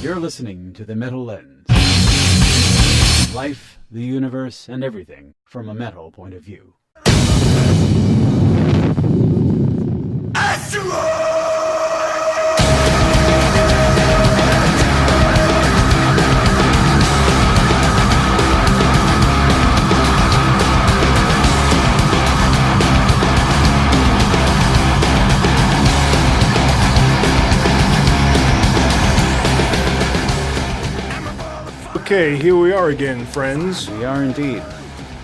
You're listening to The Metal Lens. Life, the universe, and everything from a metal point of view. Okay, here we are again, friends. We are indeed.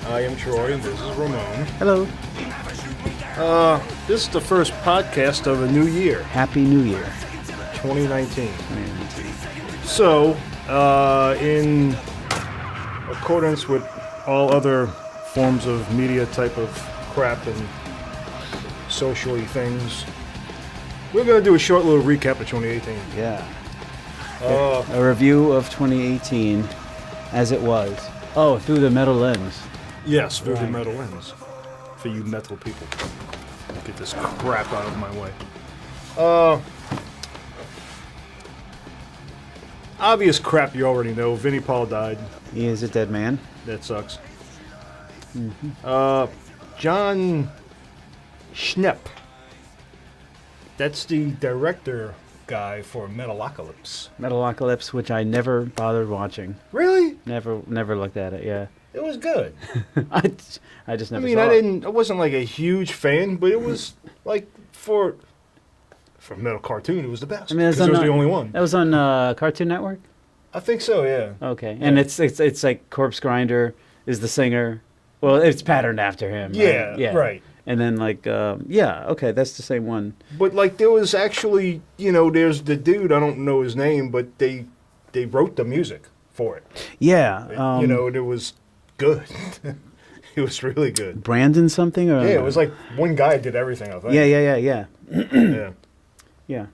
I am Troy, and this is Ramon. Hello. This is the first podcast of a new year, Happy New Year. 2019. So, in accordance with all other forms of media type of crap and socially things, we're going to do a short little recap of 2018. Yeah. A review of 2018 as it was. Oh, through the metal lens. Yes, through the metal lens. For you metal people. Get this crap out of my way. Obvious crap you already know. Vinnie Paul died. He is a dead man. That sucks. John Schnepp. That's the director guy for Metalocalypse. Metalocalypse, which I never bothered watching. Really? Never looked at it, yeah. It was good. I just never I mean, saw I wasn't like a huge fan, but it was like for metal cartoon, it was the best. I mean, it was the only one. That was on Cartoon Network? I think so, yeah. Okay. Yeah. And it's like Corpse Grinder is the singer. Well, it's patterned after him. Yeah, right? right. And then like, okay, that's the same one. But like there was actually, there's the dude, I don't know his name, but they wrote the music for it. Yeah. And it was good. It was really good. Brandon something? Or Yeah, it was like one guy did everything, I think. Yeah. Yeah. Yeah.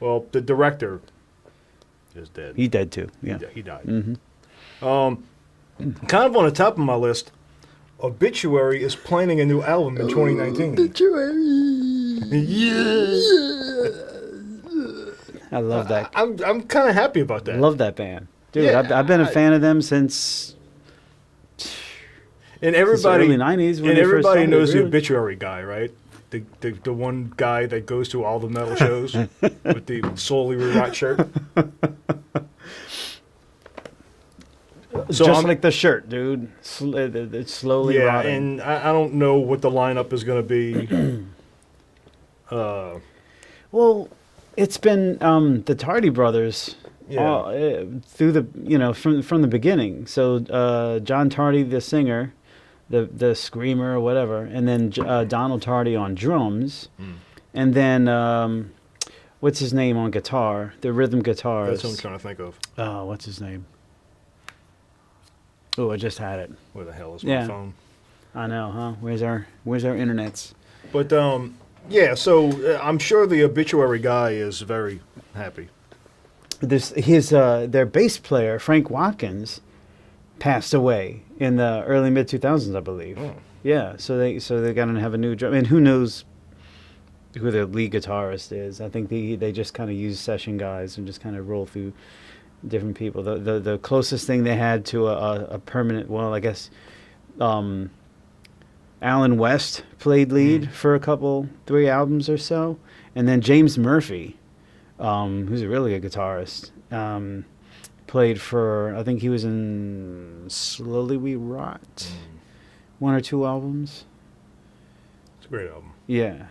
Well, the director is dead. He dead too. Yeah. He died. Mm-hmm. Kind of on the top of my list, Obituary is planning a new album in 2019. Yeah. I love that. I'm kind of happy about that. I love that band. Dude, Yeah, I've been a fan of them since And the everybody, early 90s. When and they first everybody started, knows the really. Obituary guy, right? The one guy that goes to all the metal shows with the Slowly We Rot shirt. So Just like the shirt, dude. It's slowly yeah, rotting. and I don't know what the lineup is going to be. Well, it's been the Tardy brothers Yeah. through the from the beginning. So John Tardy, the singer, the screamer or whatever, and then Donald Tardy on drums, and then what's his name on guitar, the rhythm guitarist. That's what I'm trying to think of. What's his name? Oh, I just had it. Where the hell is my Yeah. phone? I know, huh? Where's our internets? But yeah, so I'm sure the Obituary guy is very happy. Their bass player Frank Watkins passed away in the early mid 2000s, I believe. Oh. Yeah, so they're gonna have a new drum. And who knows who their lead guitarist is? I think they just kind of use session guys and just kind of roll through different people. The closest thing they had to a permanent, well, I guess, Alan West played lead for a 3 albums or so, and then James Murphy, who's a really good guitarist, played for, I think he was in Slowly We Rot, 1 or 2 albums. It's a great album. Yeah.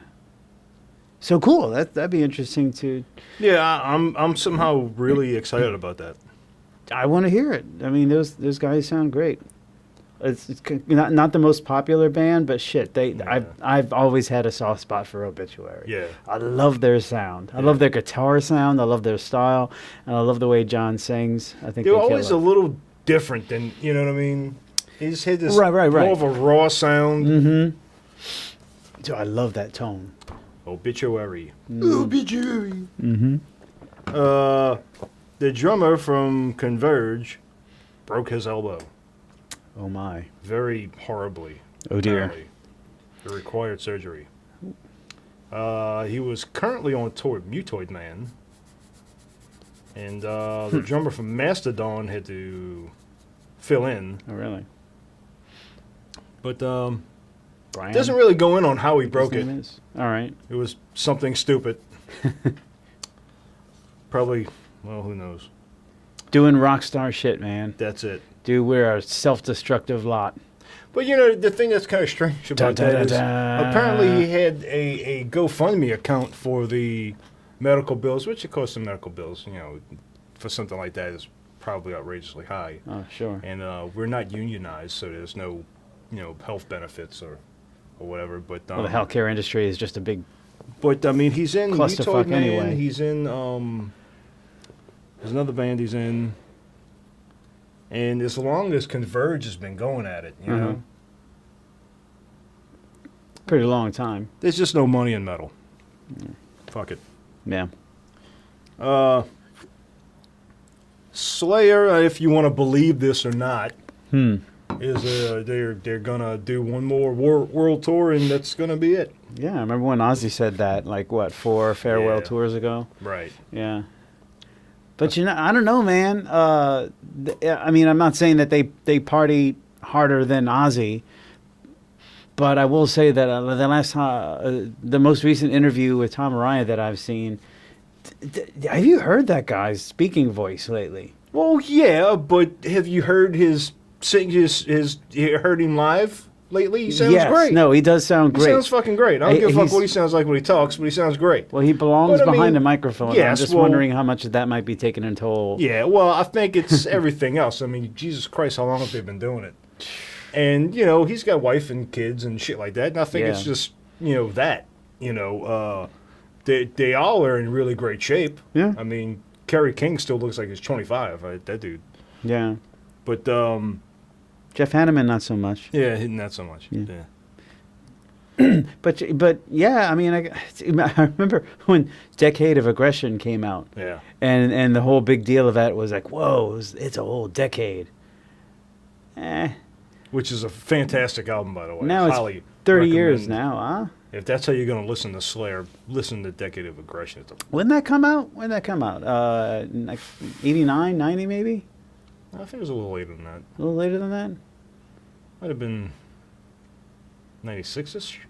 So cool. That'd be interesting to. Yeah, I'm somehow really excited about that. I want to hear it. I mean, those guys sound great. It's not the most popular band, but shit, I've always had a soft spot for Obituary. Yeah. I love their sound. I love their guitar sound. I love their style, and I love the way John sings. I think They're they always a kill it. little different than, you know what I mean? He's had this Right. more of a raw sound. Mm-hmm. So I love that tone. Obituary. Obituary. Mm-hmm. The drummer from Converge broke his elbow. Oh my. Very horribly. Oh dear. Apparently. It required surgery. He was currently on tour with Mutoid Man. And the drummer from Mastodon had to fill in. Oh, really? But Brian? doesn't really go in on how he broke His it. name is? All right. It was something stupid. Probably, well, who knows? Doing rock star shit, man. That's it. Dude, we're a self-destructive lot. But, you know, the thing that's kind of strange about that is apparently he had a GoFundMe account for the medical bills, which of course the medical bills, you know, for something like that is probably outrageously high. Oh, sure. And we're not unionized, so there's no, you know, health benefits or whatever. But Well, the healthcare industry is just a big... But I mean, he's in Clusterfuck Method Man. anyway. He's in there's another band he's in, and as long as Converge has been going at it, you know, Pretty long time. there's just no money in metal. Fuck it. Yeah. Slayer, if you want to believe this or not, Hmm. is they're gonna do one more world tour, and that's gonna be it. Yeah, I remember when Ozzy said that, like, what, 4 farewell Yeah. tours ago? Right. Yeah. But, you know, I don't know, man. I mean, I'm not saying that they party harder than Ozzy, but I will say that the most recent interview with Tom Araya that I've seen, have you heard that guy's speaking voice lately? Well, yeah, but have you heard his you heard him live lately? He sounds Yes. great. No, he does sound He great. sounds fucking great. I don't give a fuck He's- what he sounds like when he talks, but he sounds great. Well, he belongs But, I behind mean, a microphone. I'm yes, just well- wondering how much of that might be taken in toll. Yeah, well, I think it's everything else. I mean, Jesus Christ, how long have they been doing it? And, you know, he's got wife and kids and shit like that, and I think it's Yeah. just, you know, that. You know, they all are in really great shape. Yeah. I mean, Kerry King still looks like he's 25, that dude. Yeah. But, Jeff Hanneman, not so much. yeah, not so much. Yeah. Yeah. But yeah, I mean, I remember when Decade of Aggression came out, Yeah. and the whole big deal of that was like, whoa, it's a whole decade. Which is a fantastic album, by the way. Now it's Highly 30 years recommend. now, huh? If that's how you're going to listen to Slayer, listen to Decade of Aggression. It's When did that come out? When did that come out? Like 89, 90 maybe? I think it was a little later than that. A little later than that? Might have been 96-ish.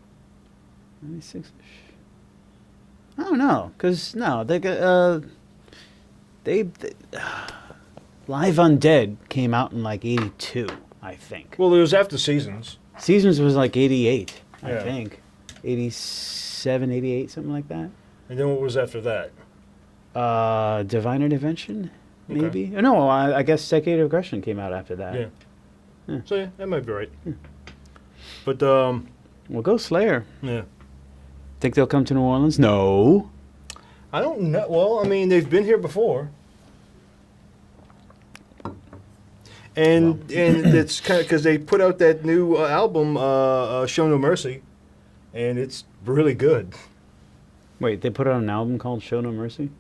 96-ish. I don't know, because, no, they Live Undead came out in like 82, I think. Well, it was after Seasons. Seasons was like 88, I Yeah. think. 87, 88, something like that. And then what was after that? Divine Intervention, Okay. maybe? No, I guess Decade of Aggression came out after that. Yeah. Yeah. So, yeah, that might be right. But, Well, go Slayer. yeah. Think they'll come to New Orleans? No. I don't know. Well, I mean, they've been here before. And it's kind of because they put out that new album, Show No Mercy, and it's really good. Wait, they put out an album called Show No Mercy?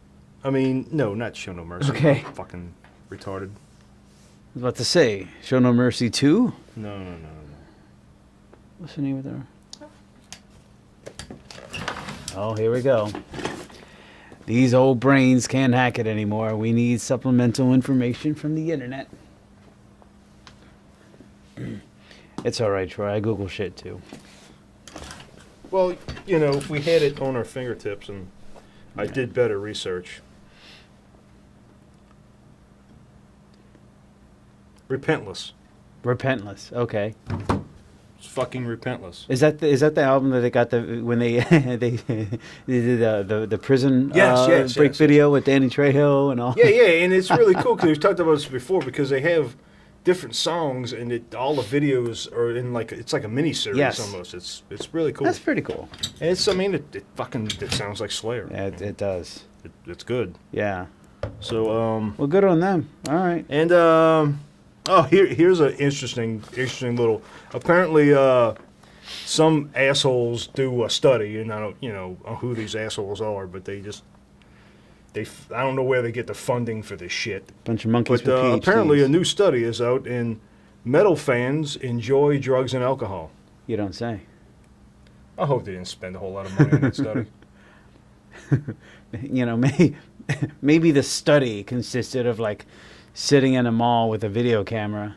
I mean, no, not Show No Mercy. Okay. Fucking retarded. I was about to say, Show No Mercy 2? No. What's the name of their... Oh, here we go. These old brains can't hack it anymore. We need supplemental information from the internet. It's all right, Troy. I Google shit, too. Well, you know, if we had it on our fingertips and I did better research. Repentless. Repentless. Okay. It's fucking repentless. Is that the album that they got when they they did the prison Yes, break yes. video with Danny Trejo and all? Yeah, and it's really cool because we've talked about this before because they have different songs and all the videos are in it's like a mini series Yes. almost. It's really cool. That's pretty cool. And it sounds like Slayer. Yeah, it does. It's good. Yeah. So Well, good on them. All right. and here's an interesting little. Apparently, some assholes do a study, and I don't who these assholes are, but I don't know where they get the funding for this shit. Bunch of monkeys But with PhDs. apparently, a new study is out, and metal fans enjoy drugs and alcohol. You don't say. I hope they didn't spend a whole lot of money on that study. You know, maybe the study consisted of like sitting in a mall with a video camera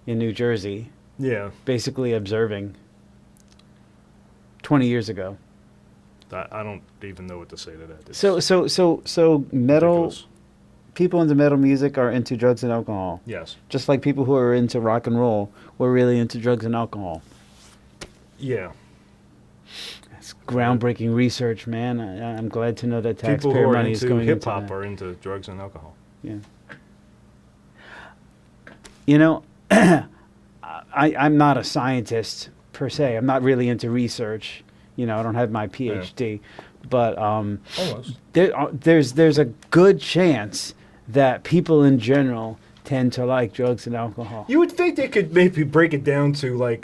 in New Jersey, Yeah. basically observing 20 years ago. I don't even know what to say to that. It's So metal ridiculous. people into metal music are into drugs and alcohol. Yes. Just like people who are into rock and roll were really into drugs and alcohol. Yeah. It's groundbreaking research, man. I'm glad to know that People who taxpayer are money is into going hip into hop that. are into drugs and alcohol. Yeah. You know, I'm not a scientist per se. I'm not really into research. You know, I don't have my PhD, but Almost. there's a good chance that people in general tend to like drugs and alcohol. You would think they could maybe break it down to like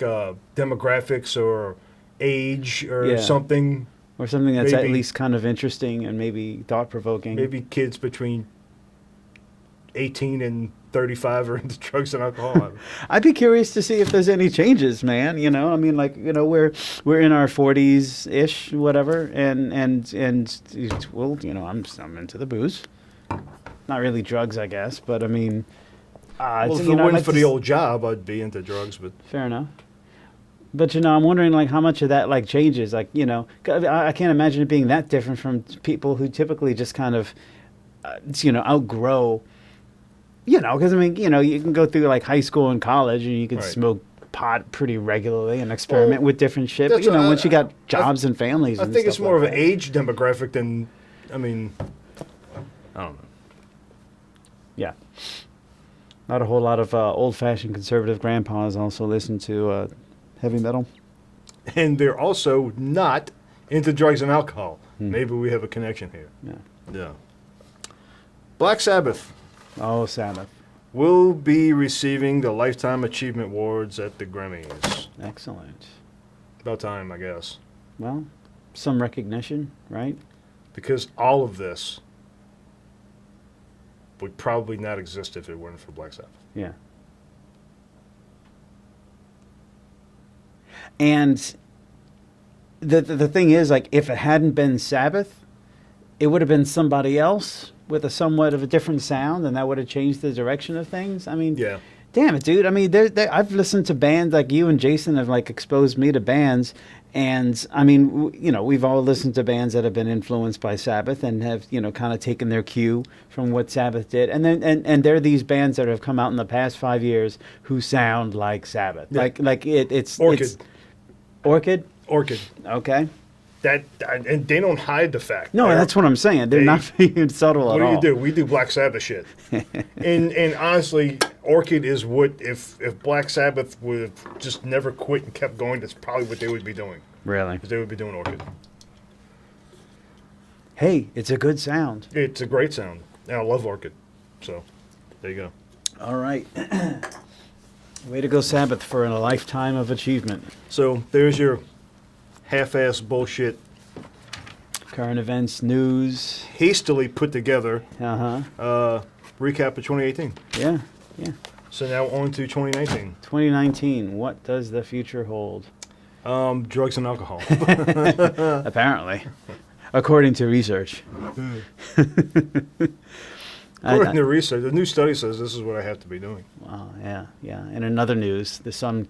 demographics or age or Yeah. something. Or something that's at Maybe- least kind of interesting and maybe thought-provoking. Maybe kids between 18 and 35 are into drugs and alcohol. I'd be curious to see if there's any changes, man. You know, I mean, like, you know, we're in our 40s ish, whatever, and well, you know, I'm into the booze. Not really drugs, I guess, but I mean, Well, if you it know, wasn't like for the this- old job, I'd be into drugs. But fair enough. But you know, I'm wondering like how much of that like changes. Like, you know, I can't imagine it being that different from people who typically just kind of, you know, outgrow. You know, because I mean, you know, you can go through like high school and college, and you can Right. smoke pot pretty regularly and experiment Well, with different shit. But that's you know, what once you got jobs and families, I and think it's stuff more like of an that. age demographic than, I mean, I don't know. Yeah. Not a whole lot of old-fashioned conservative grandpas also listen to heavy metal. And they're also not into drugs and alcohol. Maybe we have a connection here. Yeah. Yeah. Black Sabbath Oh, Sabbath. will be receiving the Lifetime Achievement Awards at the Grammys. Excellent. About time, I guess. Well, some recognition, right? Because all of this would probably not exist if it weren't for Black Sabbath. Yeah. And the thing is, like, if it hadn't been Sabbath, it would have been somebody else with a somewhat of a different sound, and that would have changed the direction of things. I mean, Yeah. damn it, dude. I mean, I've listened to bands like you and Jason have like exposed me to bands, and I mean, you know, we've all listened to bands that have been influenced by Sabbath and have, you know, kind of taken their cue from what Sabbath did, and then and there are these bands that have come out in the past 5 years who sound like Sabbath, Yeah. it's Orchid. It's, Orchid, Orchid. okay. And they don't hide the fact. No, that's what I'm saying. They're They- not being subtle What at do all. you do? We do Black Sabbath shit. and honestly, Orchid is what if Black Sabbath would have just never quit and kept going, that's probably what they would be doing. Really? 'Cause they would be doing Orchid. Hey, it's a good sound. It's a great sound. And I love Orchid. So there you go. All right. Way to go, Sabbath, for a lifetime of achievement. So there's your half-ass bullshit, Current events, news. hastily put together recap of 2018. Yeah, yeah. So now on to 2019. 2019. What does the future hold? Drugs and alcohol. Apparently, according to research. According to research, the new study says this is what I have to be doing. Wow, yeah, yeah. In another news, the sun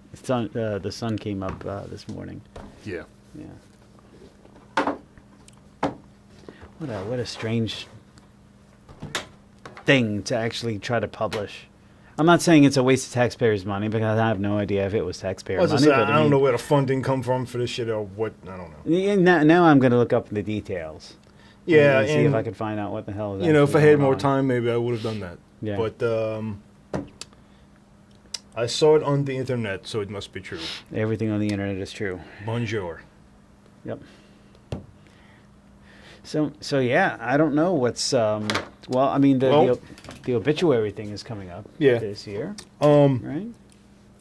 came up this morning. Yeah. Yeah. What a strange thing to actually try to publish. I'm not saying it's a waste of taxpayers' money because I have no idea if it was taxpayer As I money. said, but I don't mean, know where the funding come from for this shit or what. I don't know. Yeah, now I'm going to look up the details. Yeah, and see if and I can find out what the hell is you know, if I actually had going more on. time, maybe I would have done that. Yeah. But I saw it on the internet, so it must be true. Everything on the internet is true. Bonjour. Yep. So yeah, I don't know what's well, I mean the obituary thing is coming up Yeah. this year, Um, right?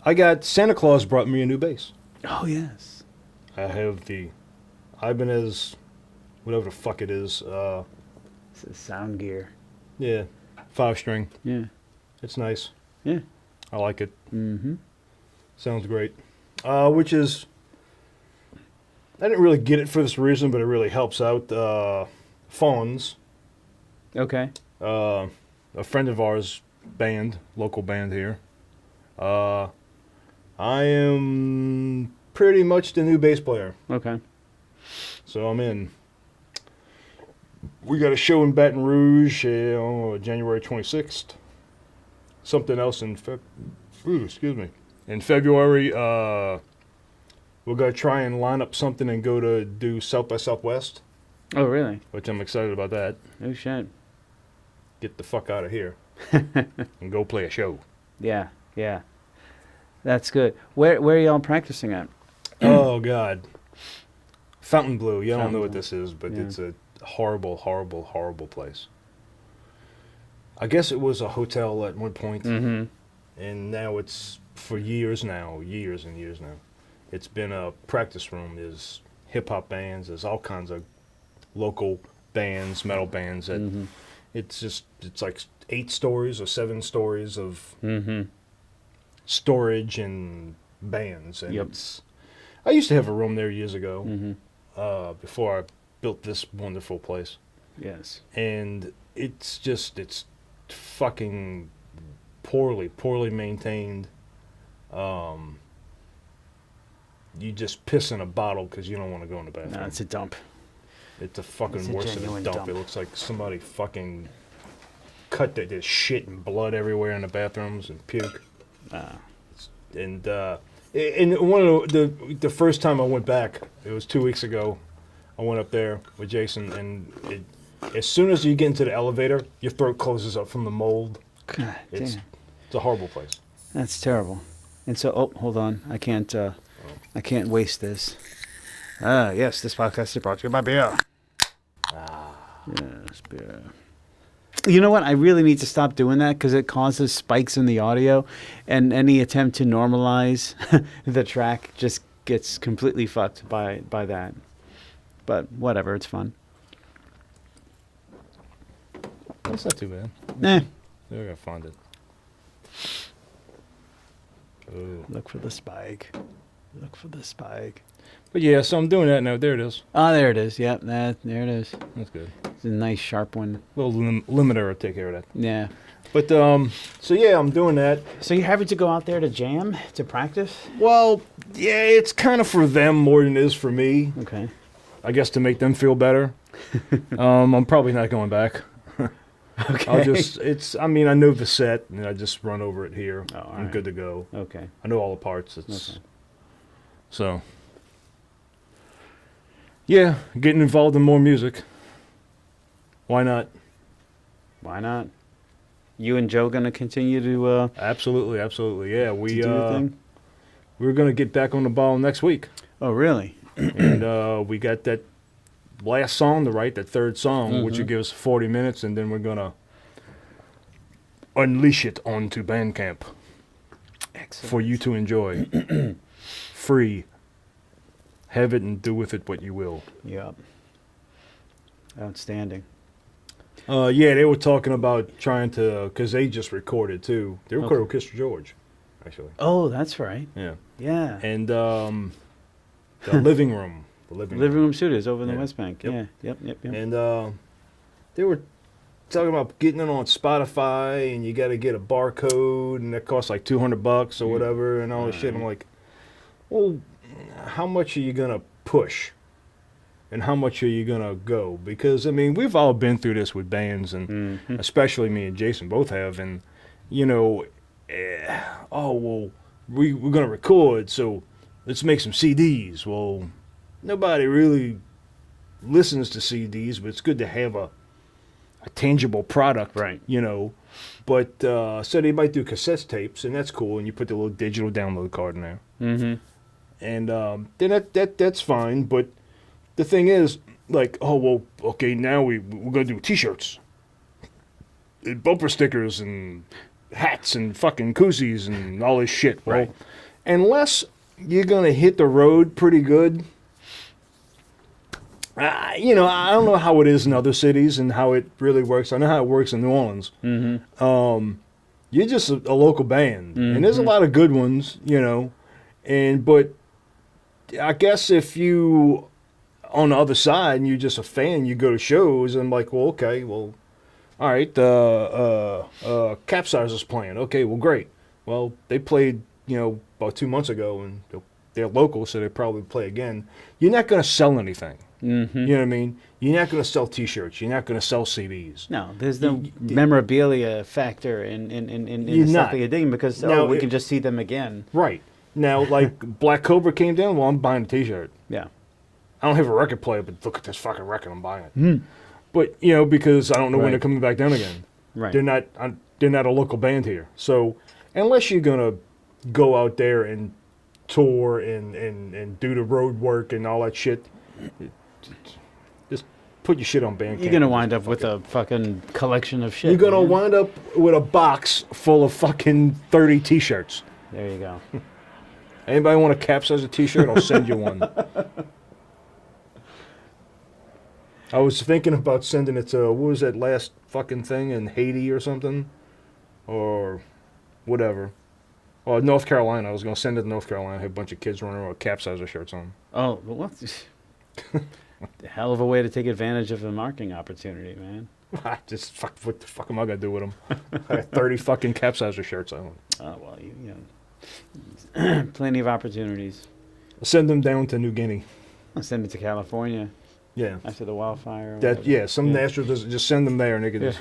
I got Santa Claus brought me a new bass. Oh yes. I have the Ibanez, whatever the fuck it is. It's a sound gear. Yeah, 5-string. Yeah. It's nice. Yeah. I like it. Mm-hmm. Sounds great. Which is, I didn't really get it for this reason, but it really helps out. Phones. Okay. A friend of ours band, local band here. I am pretty much the new bass player, Okay. so I'm in. We got a show in Baton Rouge on January 26th. Something else in in February. We're gonna try and line up something and go to do South by Southwest, Oh, really? which I'm excited about that. Oh, shit. Get the fuck out of here and go play a show. Yeah. Yeah. That's good. Where are y'all practicing at? Oh God, Fontainebleau. You don't know what Fontainebleau. this is, but Yeah. it's a horrible, horrible, horrible place. I guess it was a hotel at one point, Mm-hmm. and now it's for years and years now. It's been a practice room. There's hip hop bands. There's all kinds of local bands, metal bands. That Mm-hmm. it's like 8 stories or 7 stories of Mm-hmm. storage and bands. And Yep. I used to have a room there years ago. Mm-hmm. Before I built this wonderful place, Yes. and it's fucking poorly maintained. You just piss in a bottle because you don't want to go in the bathroom. No, it's a dump. It's a fucking it's a worse than a genuine dump. dump. It looks like somebody fucking cut there's shit and blood everywhere in the bathrooms and puke. And one of the first time I went back, it was 2 weeks ago. I went up there with Jason, and as soon as you get into the elevator, your throat closes up from the mold. God It's damn. it's a horrible place. That's terrible. And so, hold on. I can't waste this. Yes, this podcast is brought to you by beer. Yes, beer. You know what? I really need to stop doing that because it causes spikes in the audio, and any attempt to normalize the track just gets completely fucked by that. But whatever, it's fun. That's not too bad. Eh, They're gonna find it. Ooh. look for the spike. Look for the spike. But yeah, so I'm doing that now. There it is. Oh, there it is. Yep, there it is. That's good. It's a nice sharp one. Little limiter will take care of that. Yeah. But so yeah, I'm doing that. So you're having to go out there to jam, to practice? Well, yeah, it's kind of for them more than it is for me. Okay. I guess to make them feel better. I'm probably not going back. Okay. I mean, I know the set, and I just run over it here. Oh, all I'm right. good to go. Okay. I know all the parts. It's Okay. So, yeah, getting involved in more music. Why not? Why not? You and Joe gonna continue to Absolutely, absolutely. Yeah, do your thing? we're gonna get back on the ball next week, Oh, really? and we got that last song to write, that third song, which will give us 40 minutes, and then we're gonna unleash it onto Bandcamp Excellent. for you to enjoy, free. Have it and do with it what you will. Yep. Outstanding. Yeah, they were talking about trying to, because they just recorded too. They recorded Okay. with Mr. George, actually. Oh, that's right. Yeah. Yeah. And the living room. The living Living Room Studios over in the Yeah. West Bank. Yep. Yeah. Yep. And they were talking about getting it on Spotify, and you got to get a barcode, and that costs like $200 or whatever, and all this shit. I'm like, well, how much are you gonna push, and how much are you gonna go? Because I mean, we've all been through this with bands, and especially me and Jason both have, and you know, oh well, we're gonna record, so let's make some CDs. Well, nobody really listens to CDs, but it's good to have a tangible product, Right. you know. But so they might do cassette tapes, and that's cool, and you put the little digital download card in there, Mm-hmm. and then that's fine. But the thing is, like, oh well, okay, now we're gonna do T-shirts, and bumper stickers, and hats, and fucking koozies, and all this shit. Well, Right. unless you're gonna hit the road pretty good. You know, I don't know how it is in other cities and how it really works. I know how it works in New Orleans. Mm-hmm. You're just a local band, and there's a lot of good ones, you know. But I guess if you on the other side and you're just a fan, you go to shows and like, well, okay, well, all right, Capsizer's playing. Okay, well, great. Well, they played, about 2 months ago, and they're local, so they probably play again. You're not going to sell anything. Mm-hmm. You know what I mean? You're not going to sell T-shirts. You're not going to sell CDs. No, there's no memorabilia factor in You're the stuff not. that you're digging because Now, we can just see them again. Right. Now, like, Black Cobra came down, well, I'm buying a T-shirt. Yeah. I don't have a record player, but look at this fucking record, I'm buying it. Mm. But, because I don't know when Right. they're coming back down again. Right. They're not a local band here. So, unless you're going to go out there and tour and do the road work and all that shit, just put your shit on Bandcamp. You're gonna wind up with a fucking collection of shit. You're going to man. wind up with a box full of fucking 30 T-shirts. There you go. Anybody want a Capsize a T-shirt? I'll send you one. I was thinking about sending it to, what was that last fucking thing in Haiti or something? Or whatever. Or North Carolina. I was going to send it to North Carolina. Have a bunch of kids running around with Capsizer shirts on. Oh, what? Hell of a way to take advantage of a marketing opportunity, man. Just what the fuck am I going to do with them? I got 30 fucking Capsizer shirts on. Oh well, plenty of opportunities. Send them down to New Guinea. I'll send it to California Yeah. after the wildfire. or That, whatever. yeah, some Astros just send them there and they can just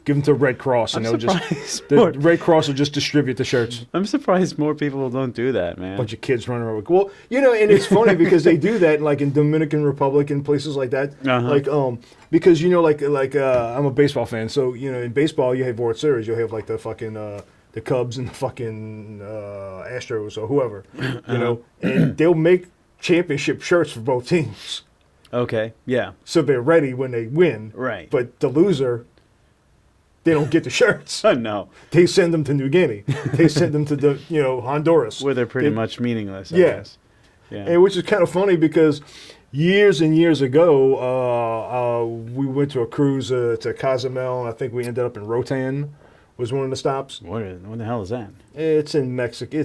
give them to Red Cross and I'm they'll surprised. just, the Red Cross will just distribute the shirts. I'm surprised more people don't do that, man. Bunch of kids running around with, well, and it's funny because they do that like in Dominican Republic and places like that. Uh-huh. Like, because, I'm a baseball fan. So, in baseball, you have World Series. You'll have like the fucking, the Cubs and the fucking Astros or whoever, and they'll make championship shirts for both teams. Okay, yeah, So they're ready when they win. right. But the loser, they don't get the shirts. Oh, no, They send them to New Guinea. They send them to the, Honduras. where they're pretty They- much meaningless. I Yeah. guess. Yeah. And which is kind of funny because years and years ago, we went to a cruise to Cozumel, and I think we ended up in Rotan was one of the stops. What the hell is that? It's in Mexico.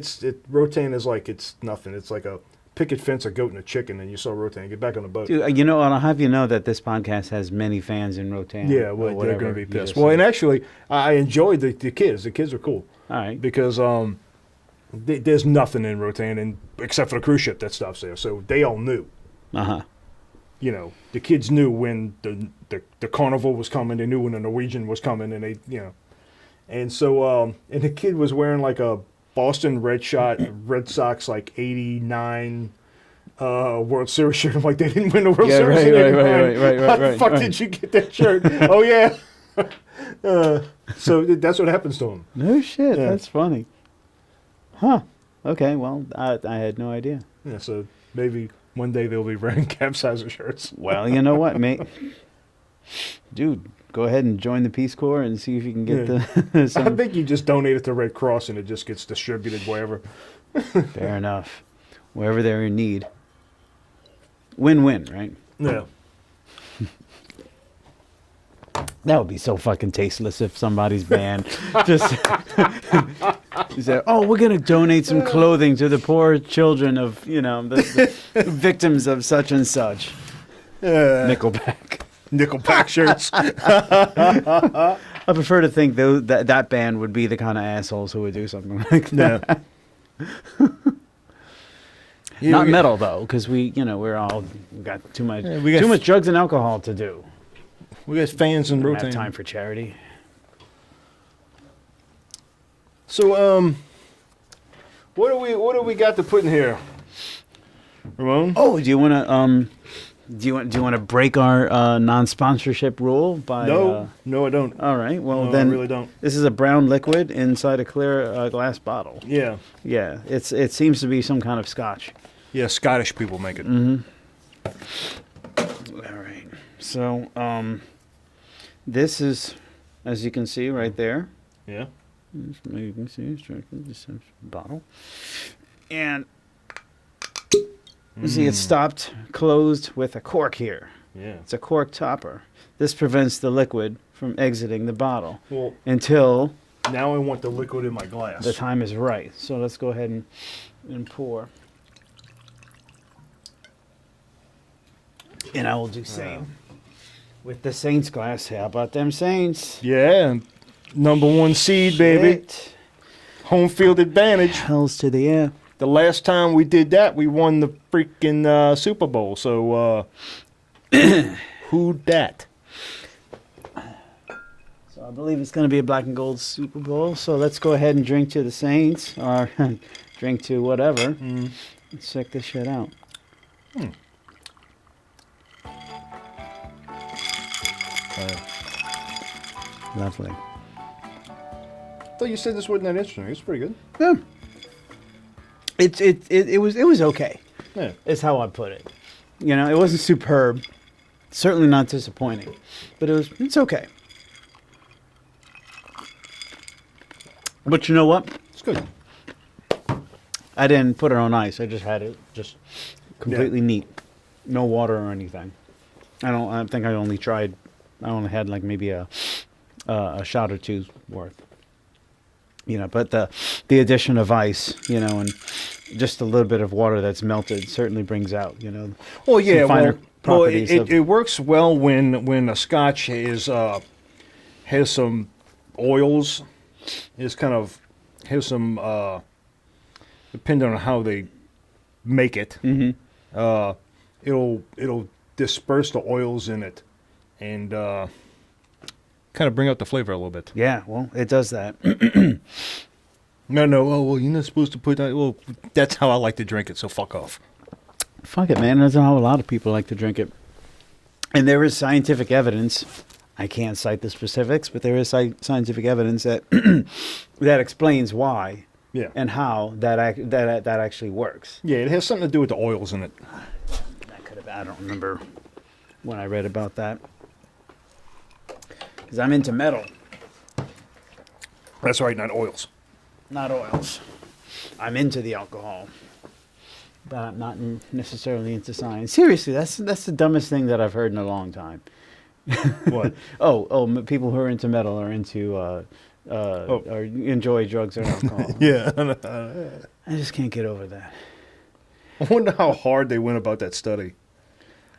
Rotan is like, it's nothing. It's like a picket fence, a goat, and a chicken, and you saw Rotan. Get back on the boat. Dude, I'll have you know that this podcast has many fans in Rotan. Yeah, or well, they're whatever going to be you pissed. just Well, said. and actually, I enjoyed the kids. The kids are cool All right. because there's nothing in Rotan except for the cruise ship that stops there. So they all knew. Uh-huh. The kids knew when the carnival was coming. They knew when the Norwegian was coming, and they, and so and the kid was wearing like a Boston Red Sox like '89 World Series shirt. I'm like, they didn't win the World Yeah, Series. right, in right. '89. How the fuck right. did you get that shirt? Oh yeah. So that's what happens to him. No shit. Yeah. That's funny. Huh. Okay, well, I had no idea. Yeah. So maybe one day they'll be wearing Capsizer shirts. Well, you know what, mate? Dude, go ahead and join the Peace Corps and see if you can get I some. think you just donate it to Red Cross and it just gets distributed wherever. Fair enough. Wherever they're in need. Win-win, right? Yeah. That would be so fucking tasteless if somebody's band just said, "Oh, we're gonna donate some clothing to the poor children of the victims of such and such." Nickelback. Nickelback shirts. I prefer to think though that band would be the kind of assholes who would do something like that. Not metal though, because we're all got too much too much drugs and alcohol to do. We got fans in We don't Rotan. have time for charity. So what do we got to put in here, Ramon? Oh, do you want to break our non-sponsorship rule by? No, I don't. All right. Well, No, then I really don't. This is a brown liquid inside a clear glass bottle. Yeah, Yeah, it seems to be some kind of scotch. yeah. Scottish people make it. All right. So, this is, as you can see right there. Yeah. Maybe you can see this bottle, and you see it's stopped, closed with a cork here. Yeah. It's a cork topper. This prevents the liquid from exiting the bottle Well, until now I want the liquid in my glass. the time is right. So let's go ahead and pour. And I will do same. With the Saints glass. How about them Saints? Yeah, number 1 seed, baby. Shit. Home field advantage. Hells to the air. The last time we did that, we won the freaking Super Bowl. So, who dat? So I believe it's going to be a black and gold Super Bowl. So let's go ahead and drink to the Saints, or drink to whatever. Let's check this shit out. Lovely. I thought you said this wasn't that interesting. It's pretty good. Yeah. It was okay. Yeah. Is how I put it. You know, it wasn't superb. Certainly not disappointing. But it's okay. But you know what? It's good. I didn't put it on ice. I just had it just completely neat. No water or anything. I think I only had like maybe a shot or two's worth. You know, but the addition of ice, you know, and just a little bit of water that's melted certainly brings out, you know. Well, yeah, some finer properties it works well when a Scotch has some oils. It's kind of has some depending on how they make it. It'll disperse the oils in it and kind of bring out the flavor a little bit. Yeah, well, it does that. No. Oh, well, you're not supposed to put that. Well, that's how I like to drink it. So fuck off. Fuck it, man. That's how a lot of people like to drink it. And there is scientific evidence. I can't cite the specifics, but there is scientific evidence that that explains why Yeah. and how that actually works. Yeah, it has something to do with the oils in it. That could have. I don't remember when I read about that. Because I'm into metal, That's right, not oils. not oils. I'm into the alcohol, but I'm not necessarily into science. Seriously, that's the dumbest thing that I've heard in a long time. What? People who are into metal are into or enjoy drugs or alcohol. Yeah. I just can't get over that. I wonder how hard they went about that study.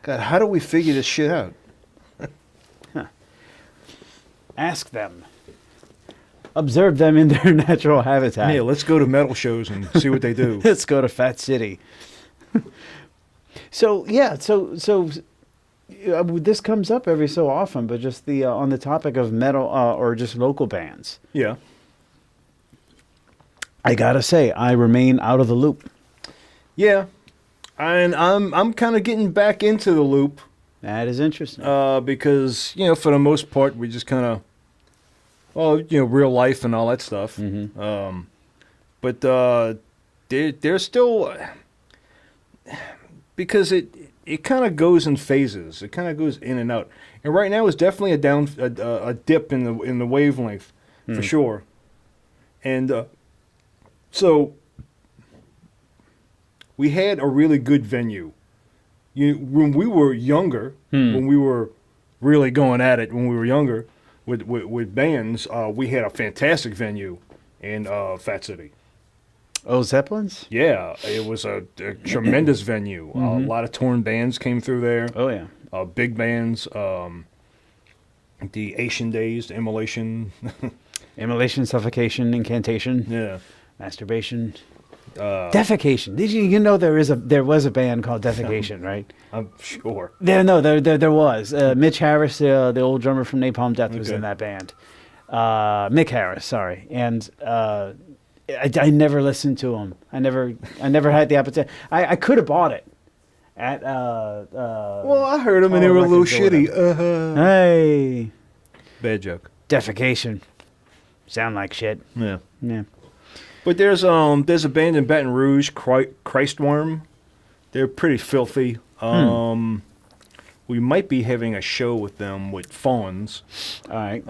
God, how do we figure this shit out? Ask them. Observe them in their natural habitat. Yeah, let's go to metal shows and see what they do. Let's go to Fat City. So this comes up every so often, but just the on the topic of metal or just local bands. Yeah. I gotta say, I remain out of the loop. Yeah. And I'm kind of getting back into the loop That is interesting. because, you know, for the most part, we just kind of, real life and all that stuff. But there's still, because it kind of goes in phases. It kind of goes in and out. And right now is definitely a dip in the wavelength for sure. And so we had a really good venue. When we were younger, when we were really going at it, when we were younger with bands, we had a fantastic venue in Fat City. Oh, Zeppelins? Yeah, it was a tremendous venue. A lot of touring bands came through there. Oh, yeah. Big bands. The Asian Days, the Immolation. Immolation, suffocation, incantation, Yeah. masturbation, defecation. Did you know there was a band called Defecation, right? I'm sure. There was. Mitch Harris, the old drummer from Napalm Death, was Okay. in that band. Mick Harris, sorry, and I never listened to him. I never had the appetite. I could have bought it at. Well, I heard them and they Tower were a little Records or shitty. Hey, Bad joke. Defecation. Sound like shit. Yeah. Yeah. But there's a band in Baton Rouge, Christworm. They're pretty filthy. We might be having a show with them with Fawns. All right.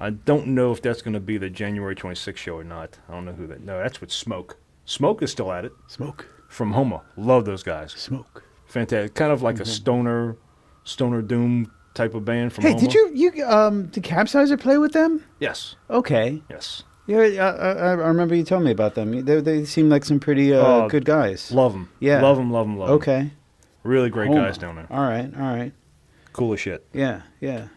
I don't know if that's going to be the January 26th show or not. I don't know who that. No, that's with Smoke. Smoke is still at it. Smoke. From Homa. Love those guys. Smoke. Fantastic. Kind of like a stoner doom type of band from Hey, Homa. did did Capsizer play with them? Yes. Okay. Yes. Yeah, I remember you telling me about them. They seem like some pretty good guys. Love them. Yeah. Love them. Okay. Really great Homa. guys down there. All right. Cool as shit. Yeah, yeah.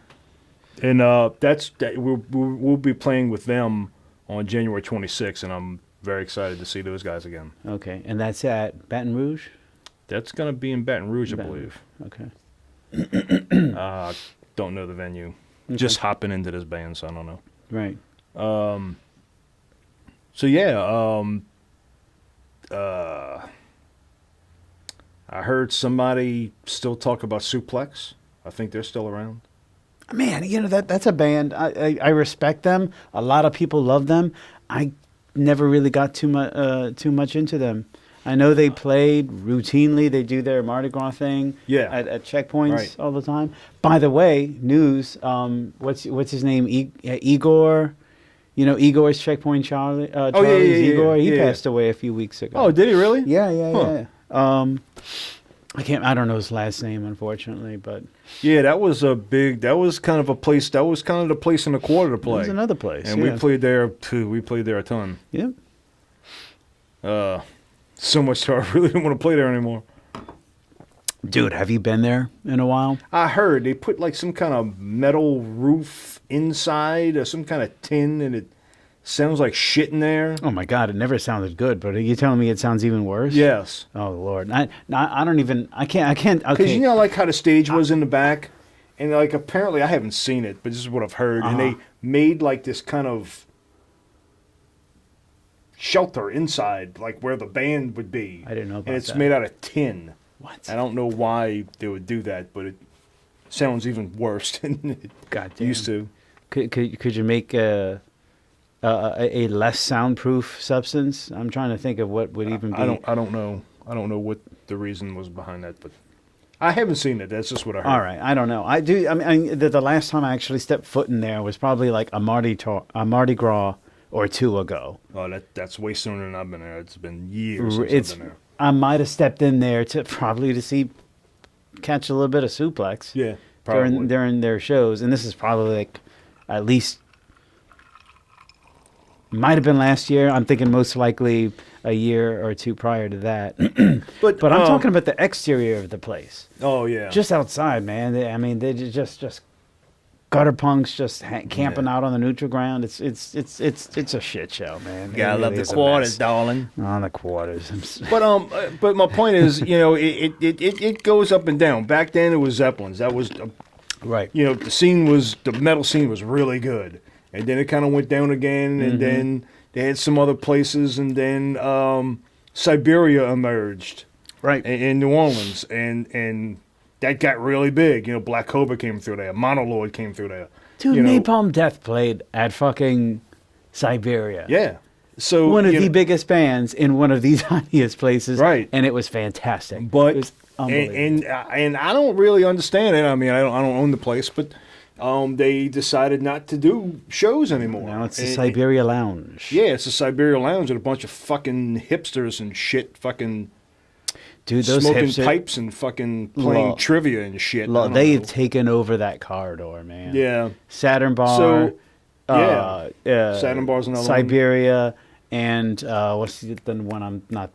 And we'll be playing with them on January 26th, and I'm very excited to see those guys again. Okay, and that's at Baton Rouge? That's going to be in Baton Rouge, I Baton believe. Okay. Don't know the venue. Okay. Just hopping into this band, so I don't know. Right. So yeah, I heard somebody still talk about Suplex. I think they're still around. Man, that's a band. I respect them. A lot of people love them. I never really got too much into them. I know they played routinely. They do their Mardi Gras thing at checkpoints Right. all the time. By the way, news. What's his name? Igor. You know Igor's Checkpoint Charlie. Charlie's Igor. He passed away a few weeks ago. Oh, did he really? Yeah. I don't know his last name, unfortunately, but Yeah, that was kind of a place. That was kind of the place in the quarter to play. there's another place. And we played there too. We played there a ton. Yep. So much so I really didn't want to play there anymore. Dude, have you been there in a while? I heard they put like some kind of metal roof inside or some kind of tin, and it sounds like shit in there. Oh my God, it never sounded good. But are you telling me it sounds even worse? Yes. Oh Lord, I don't even. I can't. Because Okay. you know, like how the stage was in the back, and like apparently I haven't seen it, but this is what I've heard, and they made like this kind of shelter inside, like where the band would be. I didn't know about and it's that. made out of tin. What? I don't know why they would do that, but it sounds even worse than it God damn. used to. Could you make a less soundproof substance? I'm trying to think of what would even be. I don't know. I don't know what the reason was behind that, but I haven't seen it. That's just what I heard. All right, I don't know. I do. I mean, the last time I actually stepped foot in there was probably like a Mardi Gras or two ago. Oh, that's way sooner than I've been there. It's been years since I've been there. I might have stepped in there to catch a little bit of Suplex. Yeah, probably. during their shows, and this is probably like at least might have been last year. I'm thinking most likely a year or two prior to that. But I'm talking about the exterior of the place, Oh yeah. just outside, man. They just gutter punks just camping out on the neutral ground. It's a shit show, man. gotta It love really the is a quarters, mess. darling. On the quarters. But my point is, you know, it goes up and down. Back then it was Zeppelins. That was, Right. you know, the metal scene was really good, and then it kind of went down again, and then they had some other places, and then Siberia emerged, Right. in New Orleans, and that got really big. You know, Black Cobra came through there, Monolord came through there. Dude, you know, Napalm Death played at fucking Siberia. Yeah. So One of you the know, biggest bands in one of the tiniest places. Right. And it was fantastic. But it was unbelievable. and I don't really understand it. I mean, I don't own the place, but they decided not to do shows anymore. Now it's the And- Siberia Lounge. Yeah, it's a Siberia Lounge with a bunch of fucking hipsters and shit, fucking Dude, those smoking hipsters, pipes and fucking playing trivia and shit. I don't they've know. taken over that corridor, man. Yeah. Saturn Bar. So, yeah. Saturn Saturn Bar's another one. Siberia, and what's the one I'm not...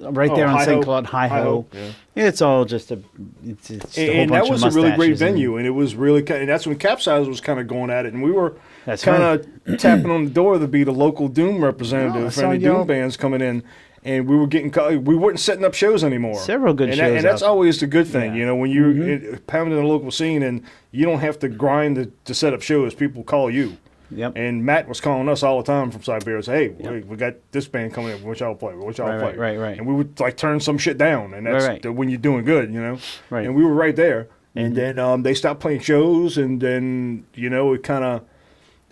Right there Oh, on Hi-Ho. St. Claude, Hi-Ho. Yeah. It's all just it's a whole And bunch that was of a really great mustaches and- venue, and it was really, and that's when Capsize was kind of going at it, and we were That's kind of tapping on the door to be the local Doom representative Oh, I for saw any y'all- Doom bands coming in, and we were we weren't setting up shows anymore. Several good and shows and that's out- always the good thing, Yeah. you know, when you're pounding the local scene, and you don't have to grind to set up shows. People call you. Yep. And Matt was calling us all the time from Siberia, say, "Hey, Yep. we got this band coming in. What y'all play? What y'all play?" Right. And we would like turn some shit down, and that's Right. when you're doing good, you know. Right. And we were right there. And then they stopped playing shows, and then it kind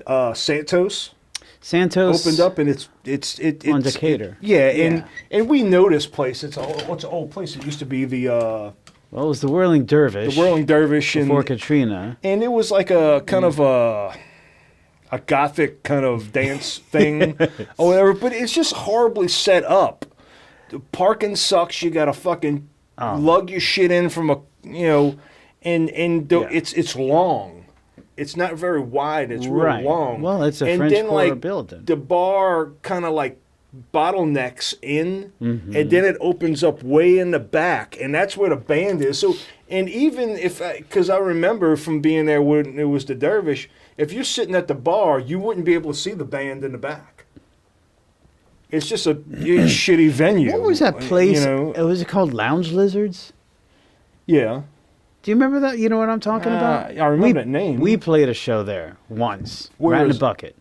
of Santos Santos opened up, and it's on Decatur. and we know this place. It's an old place. It used to be the Well, it was the Whirling Dervish. Whirling Dervish, before and Katrina. it was like a kind of a gothic kind of dance thing or whatever, but it's just horribly set up. The parking sucks. You got to fucking lug your shit in from it's long. It's not very wide. It's real Right. long. Well, it's a and French then, Quarter like, building. The bar kind of like bottlenecks in, and then it opens up way in the back, and that's where the band is. So, and even if, because I remember from being there when it was the Dervish, if you're sitting at the bar, you wouldn't be able to see the band in the back. It's just a shitty venue. What was that place? You know? Was it called Lounge Lizards? Yeah. Do you remember that? You know what I'm talking about? I remember that name. We played a show there once. Where Rat in is a Bucket.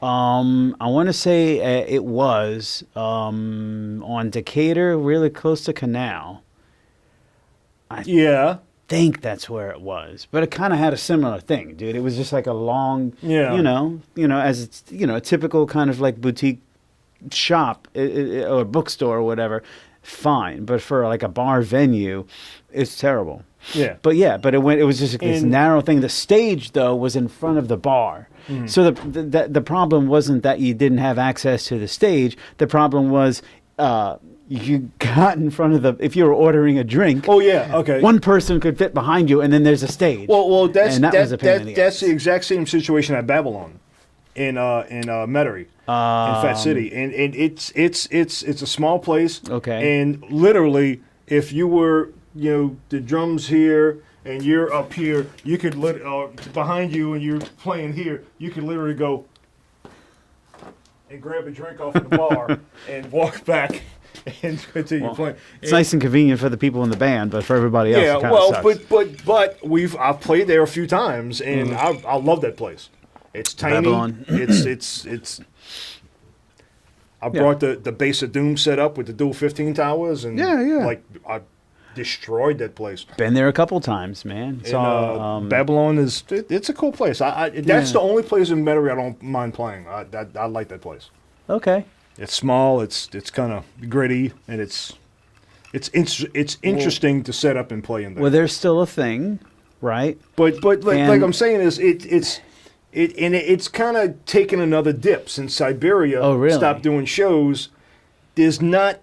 I want to say it was on Decatur, really close to Canal. Yeah. Think that's where it was, but it kind of had a similar thing, dude. It was just like a long, Yeah. you know, as it's, a typical kind of like boutique shop or bookstore or whatever. Fine, but for like a bar venue, it's terrible. Yeah. But it was just this narrow thing. The stage though was in front of the bar. So the problem wasn't that you didn't have access to the stage. The problem was you got in front of if you were ordering a drink. Oh yeah, okay. One person could fit behind you, and then there's a stage. Well, that's was a pain in the that's ass. the exact same situation at Babylon, in Metairie, in Fat City, and it's a small place. Okay. And literally, if you were the drums here and you're up here, you could behind you and you're playing here, you could literally go and grab a drink off of the bar and walk back and continue playing. It's nice and convenient for the people in the band, but for everybody else, it kind of sucks. but I've played there a few times and I love that place. It's tiny. Babylon. It's. I brought the Base of Doom set up with the dual 15 towers and like I destroyed that place. Been there a couple times, man. And, Babylon it's a cool place. That's the only place in Metairie I don't mind playing. I like that place. Okay. It's small. It's kind of gritty, and it's interesting to set up and play in there. Well, there's still a thing, right? But like I'm saying is it's kind of taken another dip since Siberia stopped doing shows. There's not